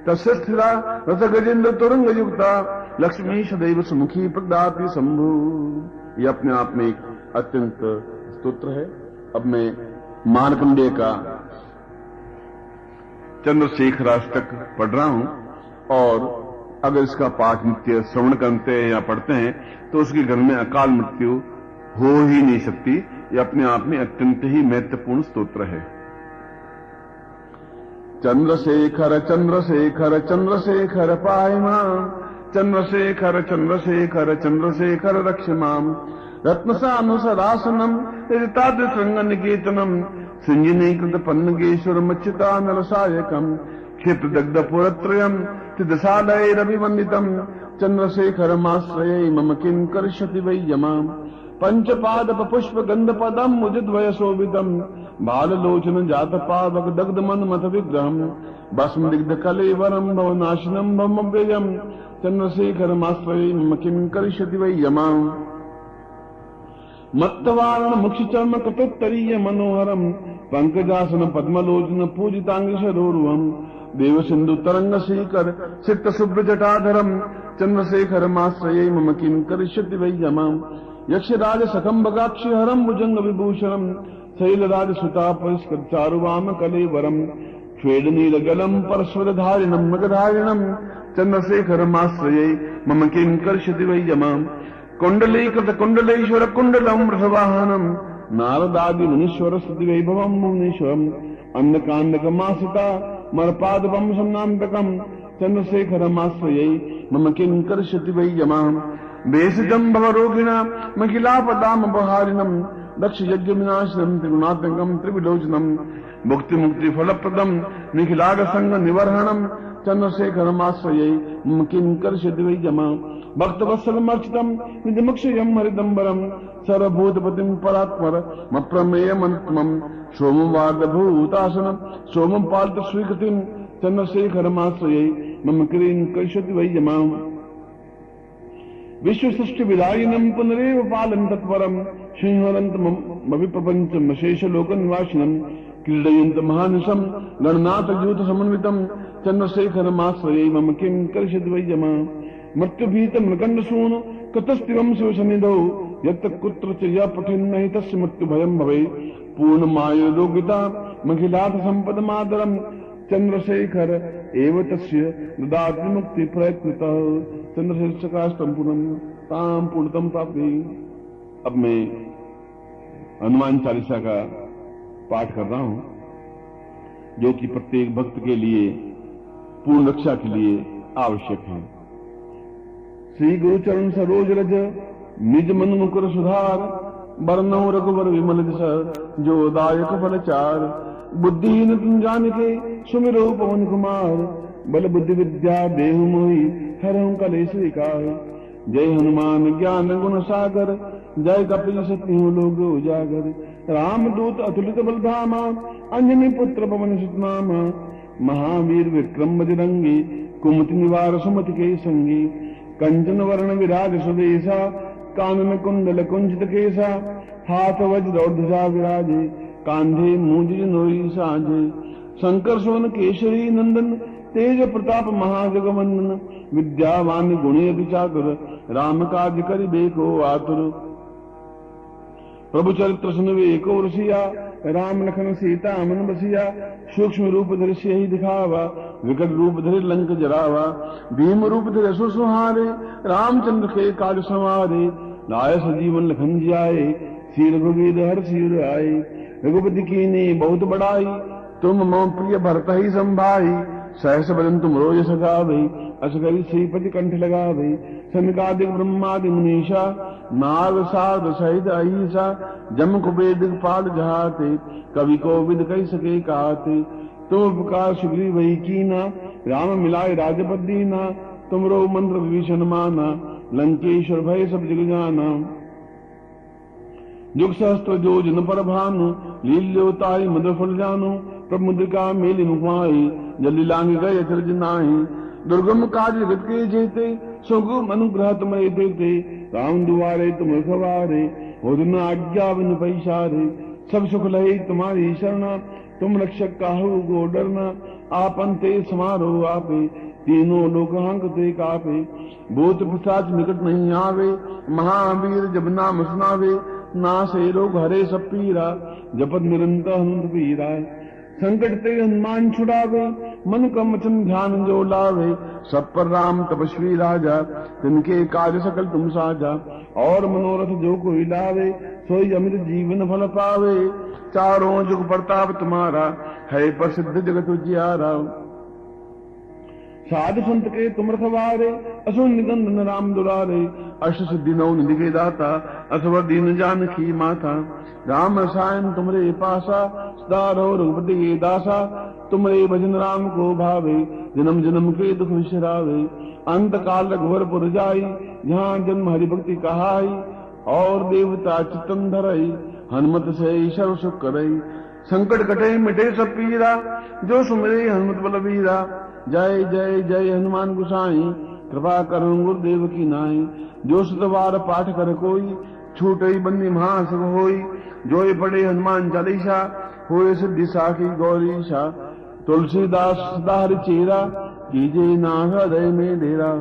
तस्य स्थिरा रथ गजेन्द्र तुरंग युक्ता लक्ष्मी सदैव सुमुखी प्रदाति शंभु। ये अपने आप में एक अत्यंत स्तोत्र है। अब मैं मार्कंडेय का चंद्रशेखराष्टक पढ़ रहा हूं और अगर इसका पाठ नित्य श्रवण करते हैं या पढ़ते हैं तो उसके घर में अकाल मृत्यु हो ही नहीं सकती। ये अपने आप में अत्यंत ही महत्वपूर्ण स्तोत्र है। चंद्रशेखर चंद्रशेखर चंद्रशेखर पायमा चंद्रशेखर चंद्रशेखर चंद्रशेखर रक्षमाम रत्नसानुसरासनम तादृशृंग निकेतनम सिंजनीकृत पन्नगेश्वर मच्युता नरसायकम क्षिप्र दग्ध पुरत्रयम तिदशालैरभिवंदितम चंद्रशेखरमाश्रये मम किं करिष्यति वै यमाम पंचपादप पुष्प गंध पदम मुदिद्वय शोभितम बाललोचन जात पावक दग्ध मन मत विग्रहम भस्म दिग्ध कलेवरम भवनाशिनम भवमव्ययम चंद्रशेखरमाश्रये मम किं करिष्यति वै यमाम मत्तवारण मुक्ष चर्म कटोत्तरीय मनोहरम पंकजासन पद्मलोचन पूजितांगशरोरुहम देव सिंधु तरंग श्रीकर सिक्त शुभ्र जटाधरम चंद्रशेखरमाश्रये मम किं करिष्यति वै यमाम यक्षराज सकंभगाक्षि हरम भुजंग विभूषणम शैलराज सुता परिष्कृत चारुवाम कलेवरम श्वेद नील गलम परस्वरधारिणम मगधारिणम चंद्रशेखरमाश्रये मम किं करिष्यति वै यमाम कुंडलीकृत कुंडलेश्वर कुंडलम रथवाहनम नारदादि मुनीश्वर स्तुति वैभवम मुनीश्वरम अन्नकांडकमासिता मरपादपम सम्नांतकम चंद्रशेखरमाश्रये मम किं करिष्यति वै यमाम वेशिजम भवरोगिणा महिलापदाम बहारिणम दक्ष यज्ञ विनाशनम त्रिगुणात्मकम त्रिविलोचनम मुक्ति मुक्ति फलप्रदम निखिलाग संग निवर्हणम चंद्रशेखरमाश्रये मम किं करिष्यति वै यमाम भक्त वत्सलमर्चितम निजमक्षयम हरिदंबरम सर्वभूतपतिम परात्पर मप्रमेयमन्तमं सोमवार्धभूतासनम सोमं पाल्त स्वीकृतिम चंद्रशेखरमाश्रये मम किं करिष्यति वै यमाम विश्व सृष्टि विलायिनम पुनरेव पालन तत्परम सिंहरंत मविप्रपंच मशेष लोक निवासिनम क्रीडयंत महानिशम गणनाथ यूथ समन्वितम चंद्रशेखरमाश्रये मम किं करिष्यति वै यमाम मृत्युभीत मृकंड सून कतस्तिवम शिवसनिधौ यत् कुत्र च य पठिन्न हि तस्य मृत्यु भयं भवे पूर्णमाय रोगिता महिलाथ संपद मातरम चंद्रशेखर एव तस्य ददाति मुक्ति प्रयत्नतः चंद्रशेखराष्टकं पूर्णतम प्राप्ति। अब मैं हनुमान चालीसा का पाठ कर रहा हूं जो कि प्रत्येक भक्त के लिए पूर्ण रक्षा के लिए आवश्यक है। श्री गुरु चरण सरोज रज निज मन मुकुर सुधार बरनौ रघुवर विमल जस जो दायक फल चार बुद्धिहीन तुम जान के सुमिरो पवन कुमार बल बुद्धि विद्या देहु मोहि हरहु कलेश विकार। जय हनुमान ज्ञान गुण सागर जय कपिल सत्यु लोक उजागर रामदूत अतुलित बलधामा अंजनी पुत्र पवन सुत नामा महावीर विक्रम बजरंगी कुमति निवार सुमति के संगी कंचन वर्ण विराज सुदेशा कानन कुंडल कुंजित केसा हाथ वज्र और ध्वजा विराजे कांधे मूंज नोई साजे शंकर सोन केशरी नंदन तेज प्रताप महाजगवंदन विद्यावान गुणी अति चातुर राम काज करिबे को आतुर। प्रभु चरित्र सुनवे एको रसिया, राम लखन सीता मन बसिया। सूक्ष्म रूप धरि सियहि दिखावा, विकट रूप धरि लंक जरावा। भीम रूप धरि असुर संहारे, रामचंद्र के काज संवारे। लाय सजीवन लखन जियाए, श्री रघुवीर हर सिर आए। रघुपति कीन्ही बहुत बड़ाई, तुम मम प्रिय भरत ही संभाई। सहस बदन तुम रोज सगावे, अस करि श्रीपति कंठ लगावे। सनकादिक ब्रह्मादि मुनीषा, नाग साध सहित अहिसा। जम कुबेर दिगपाल जहाते, कवि को विद कहि सके कहते। तुम उपकार सुग्रीव ही कीना, राम मिलाए राजपद दीना। तुमरो मंत्र विभीषण माना, लंकेश्वर भय सब जग जाना। जुग सहस्त्र जो जन पर भानु, लील्योताई मधुर फल जानु। प्रभु मुद्रिका मेलि मुखमाई, जल्दी लांग गए अचरज नाहि। दुर्गम काज जगत के जेते, सुगम अनुग्रह तुम्हारे देते। राम दुआरे तुम रखवारे, हो न आज्ञा बिन पैसारे। सब सुख लहे तुम्हारी शरणा, तुम रक्षक काहू को डरना। आपन ते समारो आपे, तीनों लोक हंकते कापे। भूत पिशाच निकट नहीं आवे, महावीर जब नाम सुनावे। नासे रोग हरे सब पीरा, जपत निरंतर हनुमत पीरा। संकट ते हनुमान छुड़ावे, मन का वचन ध्यान जो लावे। सब पर राम तपस्वी राजा, तिनके काज सकल तुम साजा। और मनोरथ जो कोई लावे, सोई अमित जीवन फल पावे। चारों जुग प्रताप तुम्हारा, है प्रसिद्ध जगत उजियारा। साधु संत के तुम रखवारे, असुर निकंदन राम दुलारे। अष्ट सिद्धि नौ निधि के दाता, असवर दीन जानकी माता। राम रसायन तुमरे पासा, सदा रहो रघुपति के दासा। तुमरे भजन राम को भावे, जन्म जन्म के दुख विसरावे। अंत काल रघुवर जाई, जहाँ जन्म हरि भक्ति कहाई। और देवता चित्तन धरई, हनुमत से सर्व सुख करई। संकट कटे मिटे सब पीरा, जो सुमिरे हनुमत बलवीरा। जय जय जय हनुमान गोसाई, कृपा करो गुरुदेव की नाई। जो सतवार पाठ कर कोई, छूटई बंदी महासुख होई। जोय पढ़े हनुमान चालीसा, होए सिद्धि साखी गौरीशा। तुलसीदास सदा हरि चेरा, कीजे ना हृदय में डेरा।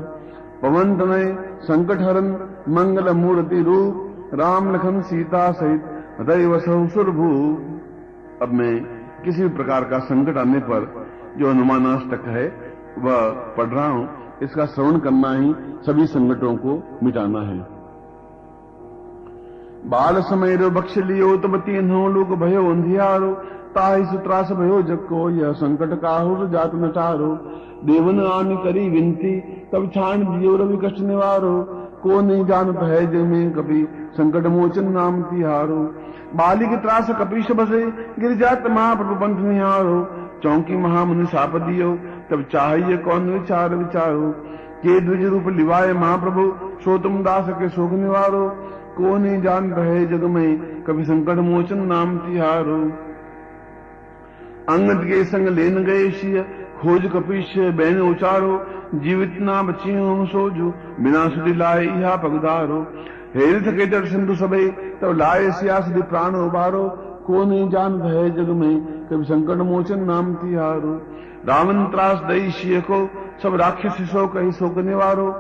पवन तनय संकट हरन, मंगल मूर्ति रूप। राम लखन सीता सहित, हृदय वसहु सुरभूप। अब मैं किसी भी प्रकार का संकट आने पर जो हनुमानाष्टक है वह पढ़ रहा हूं। इसका श्रवण करना ही सभी संकटों को मिटाना है। बाल समय रो बख्श लियो, तब तीनों लोग भयो अंधियारो। ताहि सुत्रास भयो जग को, यह संकट काहुर जात न टारो। देवन आन करी विनती, तब छान दियो रवि कष्ट निवारो। को नहीं जानत है जग में कभी, संकट मोचन नाम तिहारो। बालिक त्रास कपीश बसे, गिर जात महाप्रभु पंथ निहारो। चौंकी महामुनि साप दियो, तब चाहिए कौन विचार विचारो। के द्विज रूप लिवाए महाप्रभु, सो तुम दास के शोक निवारो। को नहीं जानत है जग में, कभी संकट मोचन नाम तिहारो। अंगद के संग लेन गए सिय, खोज कपीश बैन उचारो। जीवित ना बची हम सोजो, बिना सुधि लाए यहा पगधारो। हेरि थके जट सिंधु सबे, तब लाए सिया सुधि प्राण उबारो। को नहीं जानत है जग में, कभी संकट मोचन नाम तिहारो। रावण त्रास दई सिय को, सब राक्षस सो कही शोक निवारो।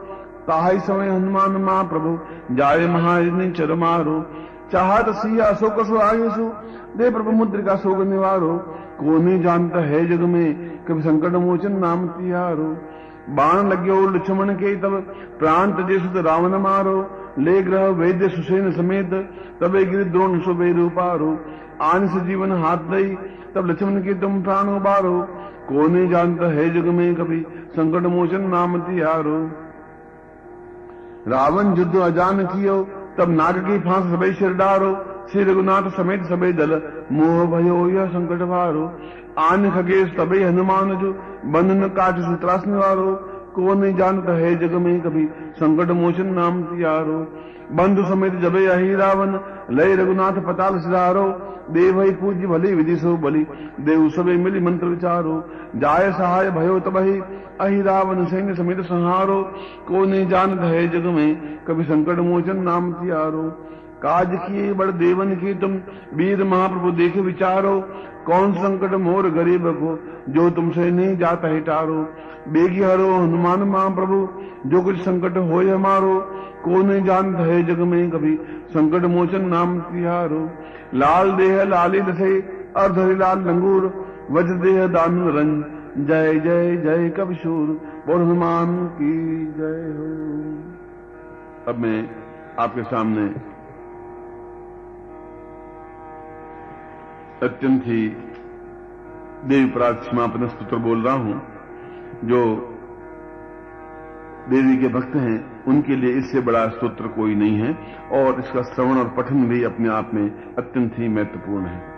ताहि समय हनुमान महाप्रभु, जाय महाजनी चर मारो। चाहत सिया शोक सो आयुसु, दे प्रभु मुद्रिका शोक निवारो। को नहीं जानता है जग में, कभी संकट मोचन नाम तिहारो। बाण लग्यो लक्ष्मण के, तब प्राण तजे सुत रावण मारो। ले ग्रह वैद्य सुसेन समेत, तबे गिर द्रोण सुबेर उपारो। आन से जीवन हाथ दई, तब लक्ष्मण के तुम प्राण उबारो। को नहीं जानता है जग में, कभी संकट मोचन नाम तिहारो। रावण युद्ध अजान कियो, तब नाग की फांस सबे सिर डारो। श्री रघुनाथ समेत सबे दल, मोह भयो यह संकट भारो। आन खगेश तबे हनुमान जो, बंधन काट सुत्रास निवारो। को नहीं जानता है जग में, कभी संकट मोचन नाम तिहारो। बंधु समेत जबे अहि रावण, लय रघुनाथ पताल सिधारो। देव ही पूज्य भली विधि सो बलि, देव सबे मिली मंत्र विचारो। जाय सहाय भयो तबहि, अहि रावण सैन्य समेत संहारो। को नहीं जानत है जग में, कभी संकट मोचन नाम तिहारो। काज किए बड़ देवन की तुम, वीर महाप्रभु देखे विचारो, कौन संकट मोर गरीब को, जो तुमसे नहीं जाता है टारो। बेगी हरो हनुमान महाप्रभु, जो कुछ संकट होय हमारो, को नहीं जानता है जग में कभी, संकट मोचन नाम तिहारो। लाल देह लालित थे, अर्धरि लाल लंगूर, वज्र देह दानु रंग, जय जय जय कविशूर, बोल हनुमान की जय हो। अब मैं आपके सामने अत्यंत ही देवी पराग क्षमापन स्तोत्र बोल रहा हूं। जो देवी के भक्त हैं उनके लिए इससे बड़ा स्तोत्र कोई नहीं है, और इसका श्रवण और पठन भी अपने आप में अत्यंत ही महत्वपूर्ण है।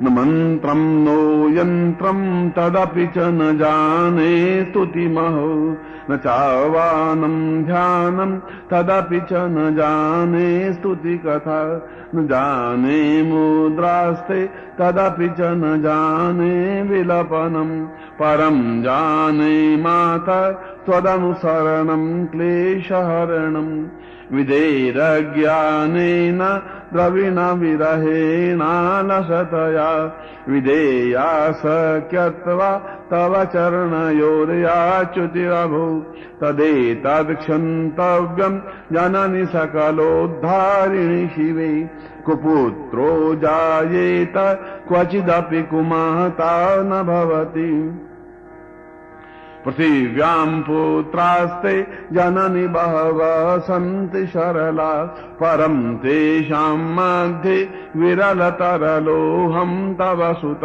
न मंत्रम नो यंत्रम तदपि च न जाने स्तुतिमहो, न चावानम ध्यानम तदपि च न जाने स्तुति कथा, न जाने मुद्रास्ते तदपि च न जाने विलपनम, परम जाने माता त्वदनुसरणम क्लेशहरणम, विधेरज्ञानेन द्रविण विरहेणालसतया, विधेया सख्यत्वा तव चरणयोर्याच्युतिरभू, तदेतत्क्षन्तव्यं जननि सकलोद्धारिणि शिवे, कुपुत्रो जायेत क्वचिदपि कुमाता न भवति, पृथिव्यां पुत्रास्ते जननि बहवः सन्ति सरला, परं तेषां मध्ये विरलतरलोऽहं तव सुत,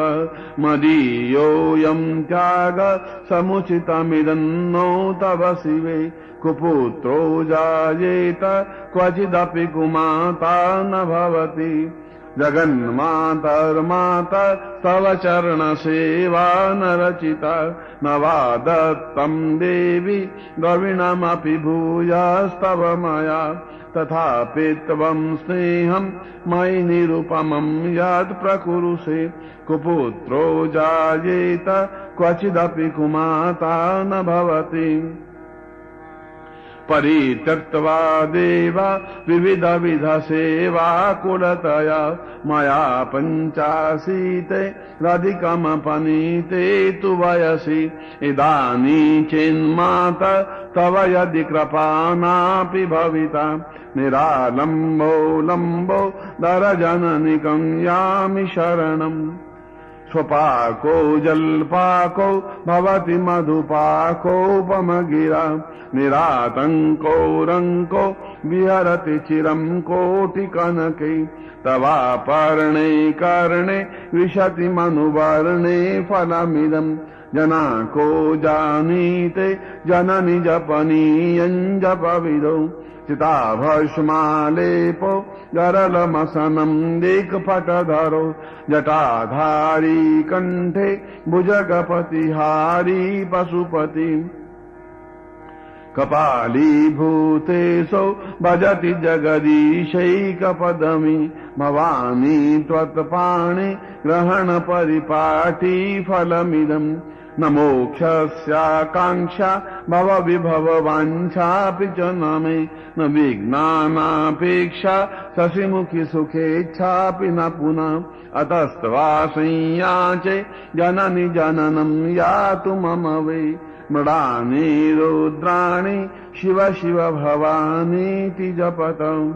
मदीयोऽयं त्याग समुचितमिदन्नो तव शिवे, कुपुत्रो जायेत क्वचिदपि कुमाता न भवति, जगन्मातर्माता तव चरण सेवा न रचिता, न वा दत्तं देवी द्रविणमपि भूयास्तव मया, तथापि त्वं स्नेहं मयि निरुपमं यत् प्रकुरुषे, कुपुत्रो जायेत क्वचिदपि कुमाता न भवति, परित्यक्त्वा देवा विविध विध सेवा कुलतया, मया पञ्चाशीते राधिकमपनीते तु वयसि, इदानीं चेन्माता तव यदि कृपा नापि भविता, निरालम्बो लम्बो दरजननिकं यामि शरणम्, स्वपाको जल्पाको भवति मधुपाकोपमगिरा, निरातंको रंको विहरति चिरं कोटिकनके, तवापर्णे कर्णे विशति मनुवर्णे फलमिदं, जना को जानीते जननि जपनीयं जपविदो, चिताभस्मालेपो गरलमसनं दिक्पटधरो, जटाधारी कंठे भुजगपतिहारी पशुपति, कपालीभूतेशो भजति जगदीशैकपदमी, भवानी त्वत्पाणि ग्रहण परिपाटी फलमिदम्, न मोक्षस्याकाङ्क्षा भव विभव वाञ्छापि च न मे, न विघ्नानापेक्षा शशिमुखि सुखेच्छापि न पुनः, अतस्त्वा संयाचे जननि जननं यातु मम वै, मृडानि रुद्राणि शिव शिव भवानीति जपतम्,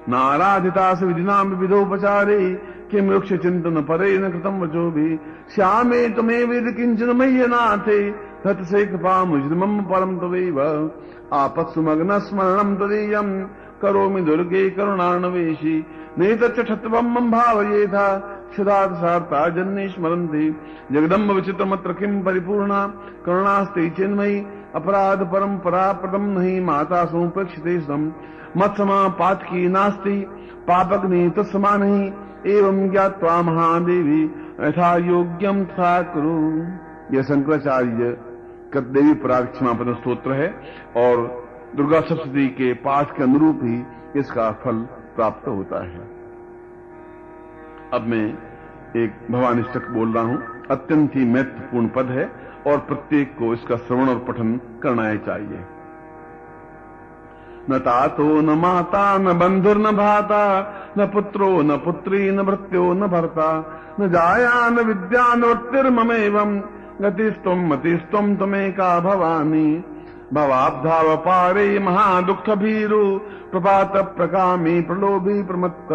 नाराधितास विधिना विविधोपचारे, किं वृक्ष चिंतन परे न कृतं वचोभिः, श्यामे त्वमेव यदि किंचन मह्यनाथे, तत्से कृपा मुजरिमं परं तवैव, आपत्सुमग्न स्मरणं तदीयं, करोमि दुर्गे करुणार्णवेशि, नेतच्च क्षत्वं मम भावयेथा, क्षुधात् सार्ता जन्ये स्मरन्ति, जगदम्ब विचित्रमत्र किं परिपूर्णा, करुणास्ते चिन्मयि अपराध परंपरा प्रदम नहीं, माता सोपेक्षिते सम, मत्समा पातकी नास्ति, पापग्नि तत्समा नहीं, एवं ज्ञात्वा महादेवी यथा योग्यम तथा कुरु। यह शंकराचार्य देवी पराग क्षमापन स्तोत्र है, और दुर्गा सप्तशती के पाठ के अनुरूप ही इसका फल प्राप्त होता है। अब मैं एक भवानिष्टक बोल रहा हूं, अत्यंत ही महत्वपूर्ण पद है, और प्रत्येक को इसका श्रवण और पठन करना ही चाहिए। न तातो न माता न बंधुर्न भ्राता न पुत्रो न पुत्री न भृत्यो न भर्ता न जाया न विद्या न वृत्तिर्ममेवं गतिस्त्वं मतिस्त्वं त्वमेका भवानी भवाब्धावपारे महादुःख भीरु प्रभात प्रकामी प्रलोभी प्रमत्त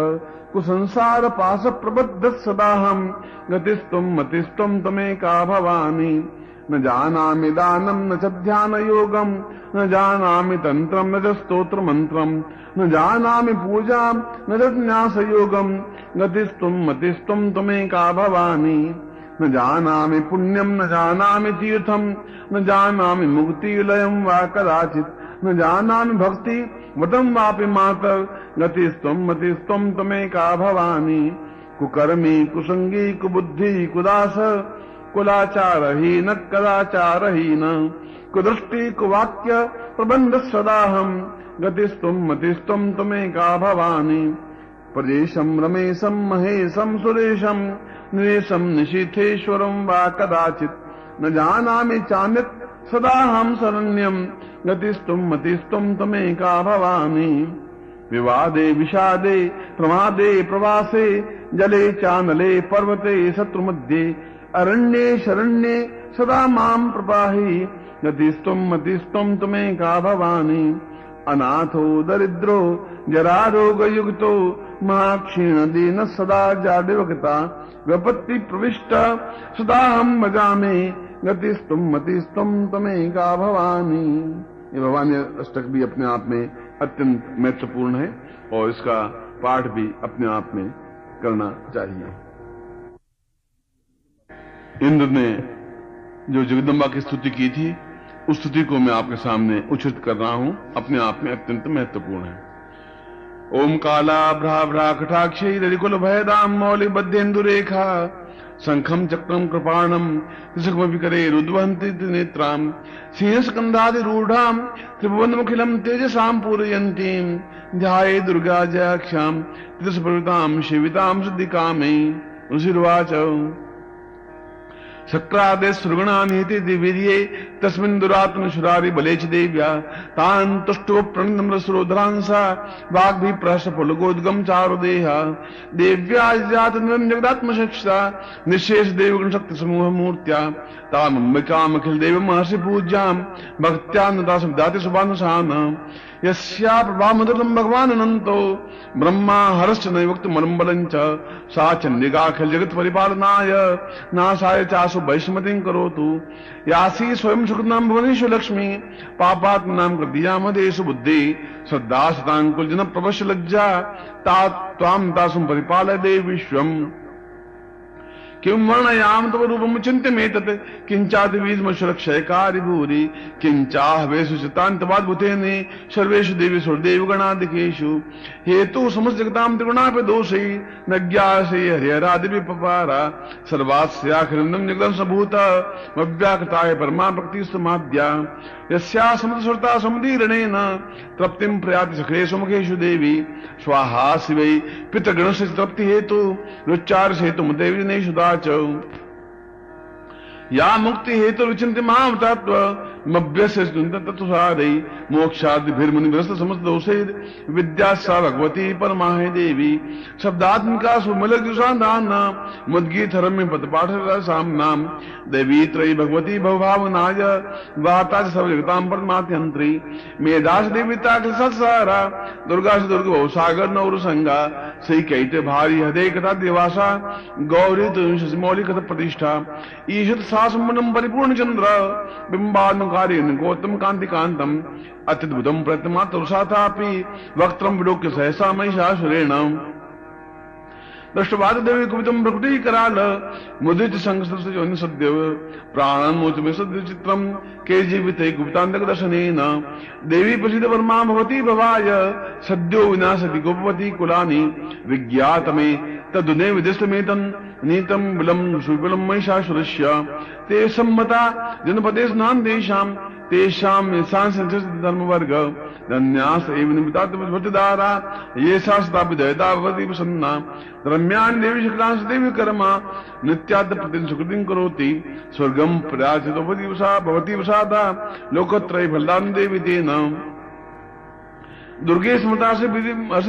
कुसंसार पास प्रबद्ध सदाहम गतिस्त्वं मतिस्त्वं त्वमेका भवानी न जानामि दानं न च ध्यान योगं न जानामि तंत्रं न च स्तोत्र मंत्रं न जानामि पूजां न च न्यास योगं गतिस्त्वं मतिस्त्वं त्वमेका भवानी न जानामि पुण्यं न जानामि तीर्थं न जानामि मुक्तिलयं वा कदाचित् न जानामि भक्ति वटं वापि मातर गतिस्त्वं मतिस्त्वं त्वमेका भवानी कुकर्मी कुसंगी कुबुद्धि कुदास कुलाचारहीन कदाचारहीन कुदृष्टि कुवाक्य प्रबंध सदाहं गतिस्त्वं मतिस्त्वं त्वमेका भवानी प्रदेशं रमेशं महेशं सुरेशं निरेशं निशीथेश्वरं वा कदाचित् न जानामि चान्यत् सदाहं शरण्यं गतिस्त्वं मतिस्त्वं त्वमेका भवानी विवादे विषादे प्रमादे प्रवासे जले चानले पर्वते शत्रुमध्ये अरण्ये शरण्ये सदा मां प्रपाहि गतिस्त्वं मतिस्त्वं त्वमेका भवानी अनाथो दरिद्रो जरारोगयुक्तो महाक्षीण दीन सदा जाडिवगता विपत्ति प्रविष्ट सदाहं भजामि गतिस्त्वं मतिस्त्वं त्वमेका भवानी। ये भवानी अष्टक भी अपने आप में अत्यंत महत्वपूर्ण है और इसका पाठ भी अपने आप में करना चाहिए। इंद्र ने जो जगदम्बा की स्तुति की थी उस स्तुति को मैं आपके सामने उचित कर रहा हूं, अपने आप में अत्यंत महत्वपूर्ण है। ओम काला भ्रा कटाक्षी ररिकुल भयदाम मौलि बद्धेन्दुरेखा शंखम चक्रम कृपाणम त्रिशुकमभिकरे रुद्वहन्ति नेत्राम सिंहस्कन्धादिरूढाम त्रिभुवनमुखिलम तेजसाम पूरयन्तीम ध्याये दुर्गा जयाख्याम त्रिदशप्रवृताम शिविताम सिद्धिकामे। ऋषिर्वाच शक्रादे सुरगणानीति दिवीर्ये तस्मिन् दुरात्म शुरारि बलेच देव्या तान् तुष्टो प्रणम्रसुरोधरांसा वाग्भि प्रहसफलगोद्गम चारुदेहा देव्या जात जगदात्मशक्षा निशेष देवगण शक्ति समूह मूर्त्या तामम्बिकामखिल देव महर्षि पूज्यां भक्त्या नता सुदाति सुबानुशान यस्या प्रभामधुरं भगवान् अनन्तो ब्रह्मा हरश्च नैवक्त मलम्बलञ्च सा चण्डिकाखिल जगत् परिपालनाय नाशाय चासु वैष्मतिं करोतु यासी स्वयं सुकृतां भुवनेषु लक्ष्मी पापात्मनां कृतीयामदेषु बुद्धि श्रद्धा सताङ्कुल जन प्रवश्य लज्जा तां तासुं परिपालय देव विश्वम् किं वर्णयाम तव रूपम चिन्त्यमेतत् किंचादिवीजमशुरक्षयकारी भूरि किंचाहवेषु चितान्तवाद्भुतेने सर्वेषु देवेषु देवगणादिकेषु हेतु समस्त जगतां त्रिगुणापि दोषै न ज्ञासे हरिहरादिभिः पपारा सर्वास्याखिरन्दं जगदं सबूत मव्याकृताय परमा भक्तिस्तमाद्या यस्या समतसुरता समुदीरणेन तृप्तिं प्रयाति सखेषु मुखेषु देवी स्वाहा शिवै पितृगणस्य तृप्ति हेतु रुच्चार हेतु देवी जनेषु दाच या मुक्ति हेतु विचिन्त्य मां तत्व मभ्यस्य तत्वसारै मोक्षादिभिर्मुनिग्रस्त समस्त दोषै विद्या सा भगवती परमाहे देवी शब्दात्मिका सुमलजुषादान मुद्गीतरम्य पदपाठसाम्नां देवी त्रयी भगवती भवभावनाय वाता सर्वजगतां परमात्यन्त्री मेधास देविता सत्सारा दुर्गा से दुर्ग भवसागर नौरसंगा श्री कैत्य भारी हृदय कथा देवासा गौरी तुमौली कथा प्रतिष्ठा ईशत सासमनम परिपूर्ण चंद्र बिंबानुकारी गौतम कांति कांतम अत्युद्भुतम प्रत्यमात्रुषाथापि वक्त्रम विलोक्य सहसा महिषासुरेण दृष्टवाद देवी कुपितम प्रकृति कराल मुदित संग सद्य प्राणमोच में सद्य चित्रम के जीविते गुप्तांतक दर्शनेन देवी प्रसिद्ध वर्मा भवती भवाय सद्यो विनाशति गोपवती कुलानि विज्ञात में तदुने विदिष्टमेतन नीतम विलम सुविलम महिषासुरस्य ते सम्मता जनपदे स्नान देशाम तेषाम धर्मवर्ग धन्यास एव निमित्तात्मदारा ये शास्त्राभिदयता भवति प्रसन्ना रम्यानि देवी शुक्लांश देवी कर्मा नित्याद प्रतिदिन सुकृतिं करोति स्वर्गं प्रयाचितो भवति वसादा लोकत्रय फलदान देवी तेन दुर्गे स्मृता से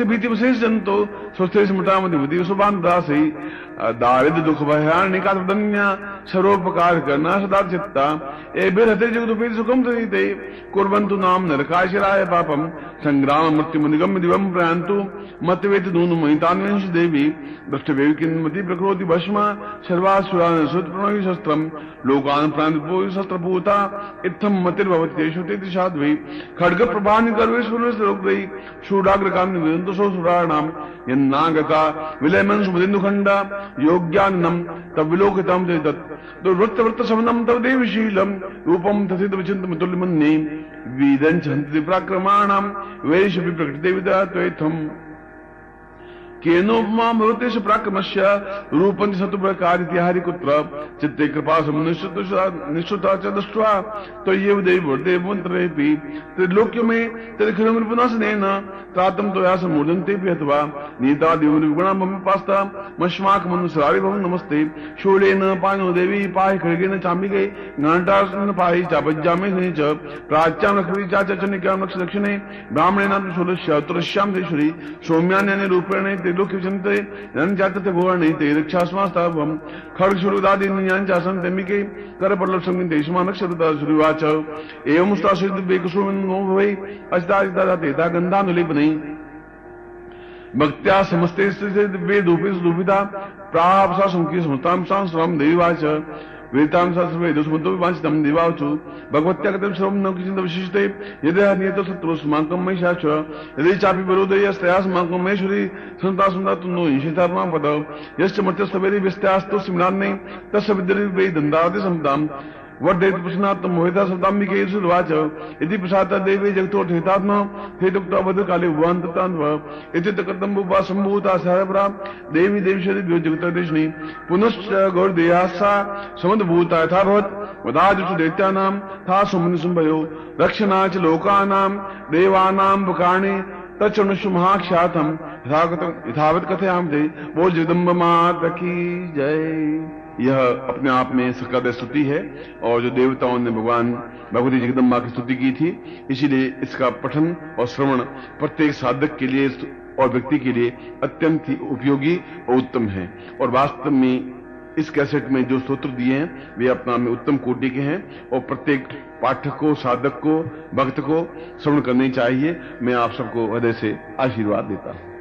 भीति विशेष जंतो स्वस्थ स्मृता मधि सुबान दासी दारिद्र दुख भयानिका दन्या सर्वोपकार करना सदा चित्ता ए बिरहते जगदुपेति सुखम सहिते कुर्वन्तु नाम नरकाशिराय पापम संग्राम मृत्यु मुनिगम दिवम प्रयान्तु मतवेत नून महितान्वेष देवी दृष्टवेवी किन्मति प्रकृति भस्मा सर्वासुरा सुत प्रणोहि शस्त्रम लोकान प्राणिपोहि शस्त्रभूता इत्थम मतिर्भवति तेषु तेति साध्वी खड्ग प्रभानि गर्वे सुरस रोग्रही शूडाग्र कामनि विदन्तु सो सुराणाम यन्नागता विलयमन सुमदिन्दु खंडा योग्यानम तब विलोकितम तत् दुर्वृत्त वृत्त समनम तव देवशीलम रूपम तथित विचिंत मुतुल्यमन्ये वीदं छन्ति पराक्रमाणाम वैश विप्रकृते विदात्वैथम केनोपमा भवते स पराक्रमस्य रूपं सतुप्रकारिति हरिकुत्र चित्ते कृपा निश्चुता च दृष्ट्वा त्वय्येव देवदेवमन्त्रेऽपि त्रिलोक्य में त्रिखिलमृपुनाशनेन त्रातं त्वया सम्मूर्धन्तेऽपि अथवा नीता देवनिर्गुणा मम पास्ता मश्माकमनुसरारि भवं नमस्ते शूलेन पाणो देवी पाहि खड्गेन चाम्बिके घण्टासन पाहि चापज्जामे च प्राच्यां लक्ष्मी चाचनिकां लक्ष दक्षिणे ब्राह्मणेन शूलस्य तुरस्यां देश्वरी सौम्यान्यने रूपेण लोक्य चिंते जाते भुवने ते रक्षास्मास्तावम खड्ग शुरुदादीन्यां तेमिके करपल्लव संगीते देशमानक्षरता श्रीवाच एवं स्तासिद्ध बेकुसुमो भवै अस्ताजिता गंधानुलेपने भक्त्या समस्ते वेदोपे सुदुभिता प्राप्सा संकी समतां सांस्राम देवीवाच वेतां सर्वे दुष्मतो वांछितं देवाचु भगवत्या कथं सर्वं न किंचित् विशिष्टे यदि नियतो शत्रुस्माकं महिषाच यदि चापि विरोधयस्त्यास्माकं महेश्वरी सन्ता सुन्दरतु नो ईशितात्मा पद यश्च मर्त्यस्तवेरि व्यस्त्यास्तु सिमरान्ने तस्य विद्यते वै दन्दाति समतां वर्धयति प्रश्नात्म मोहिता सताम्बिके सुवाच यदि प्रसादा देवी जगतो ठेतात्मा ठेतुक्ता भद्रकाले भुवन्ततान्व इति तकृतं बुबा सम्भूता सहपरा देवी देवीश्वरी जगतदेशनी पुनश्च गौरदेयासा समुद्भूता यथा भवत् वदाजुषु दैत्यानां था सुमुनिसुम्भयो रक्षणा च लोकानां देवानां वकाणे तच्चनुषु महाख्यातं यथावत् कथयामते बोल जगदम्ब माता की जय। यह अपने आप में सकद स्तुति है और जो देवताओं ने भगवान भगवती जगदम्बा की स्तुति की थी, इसीलिए इसका पठन और श्रवण प्रत्येक साधक के लिए और व्यक्ति के लिए अत्यंत ही उपयोगी और उत्तम है। और वास्तव में इस कैसेट में जो स्तोत्र दिए हैं वे अपना में उत्तम कोटि के हैं और प्रत्येक पाठक को, साधक को, भक्त को श्रवण करनी चाहिए। मैं आप सबको हृदय से आशीर्वाद देता हूं।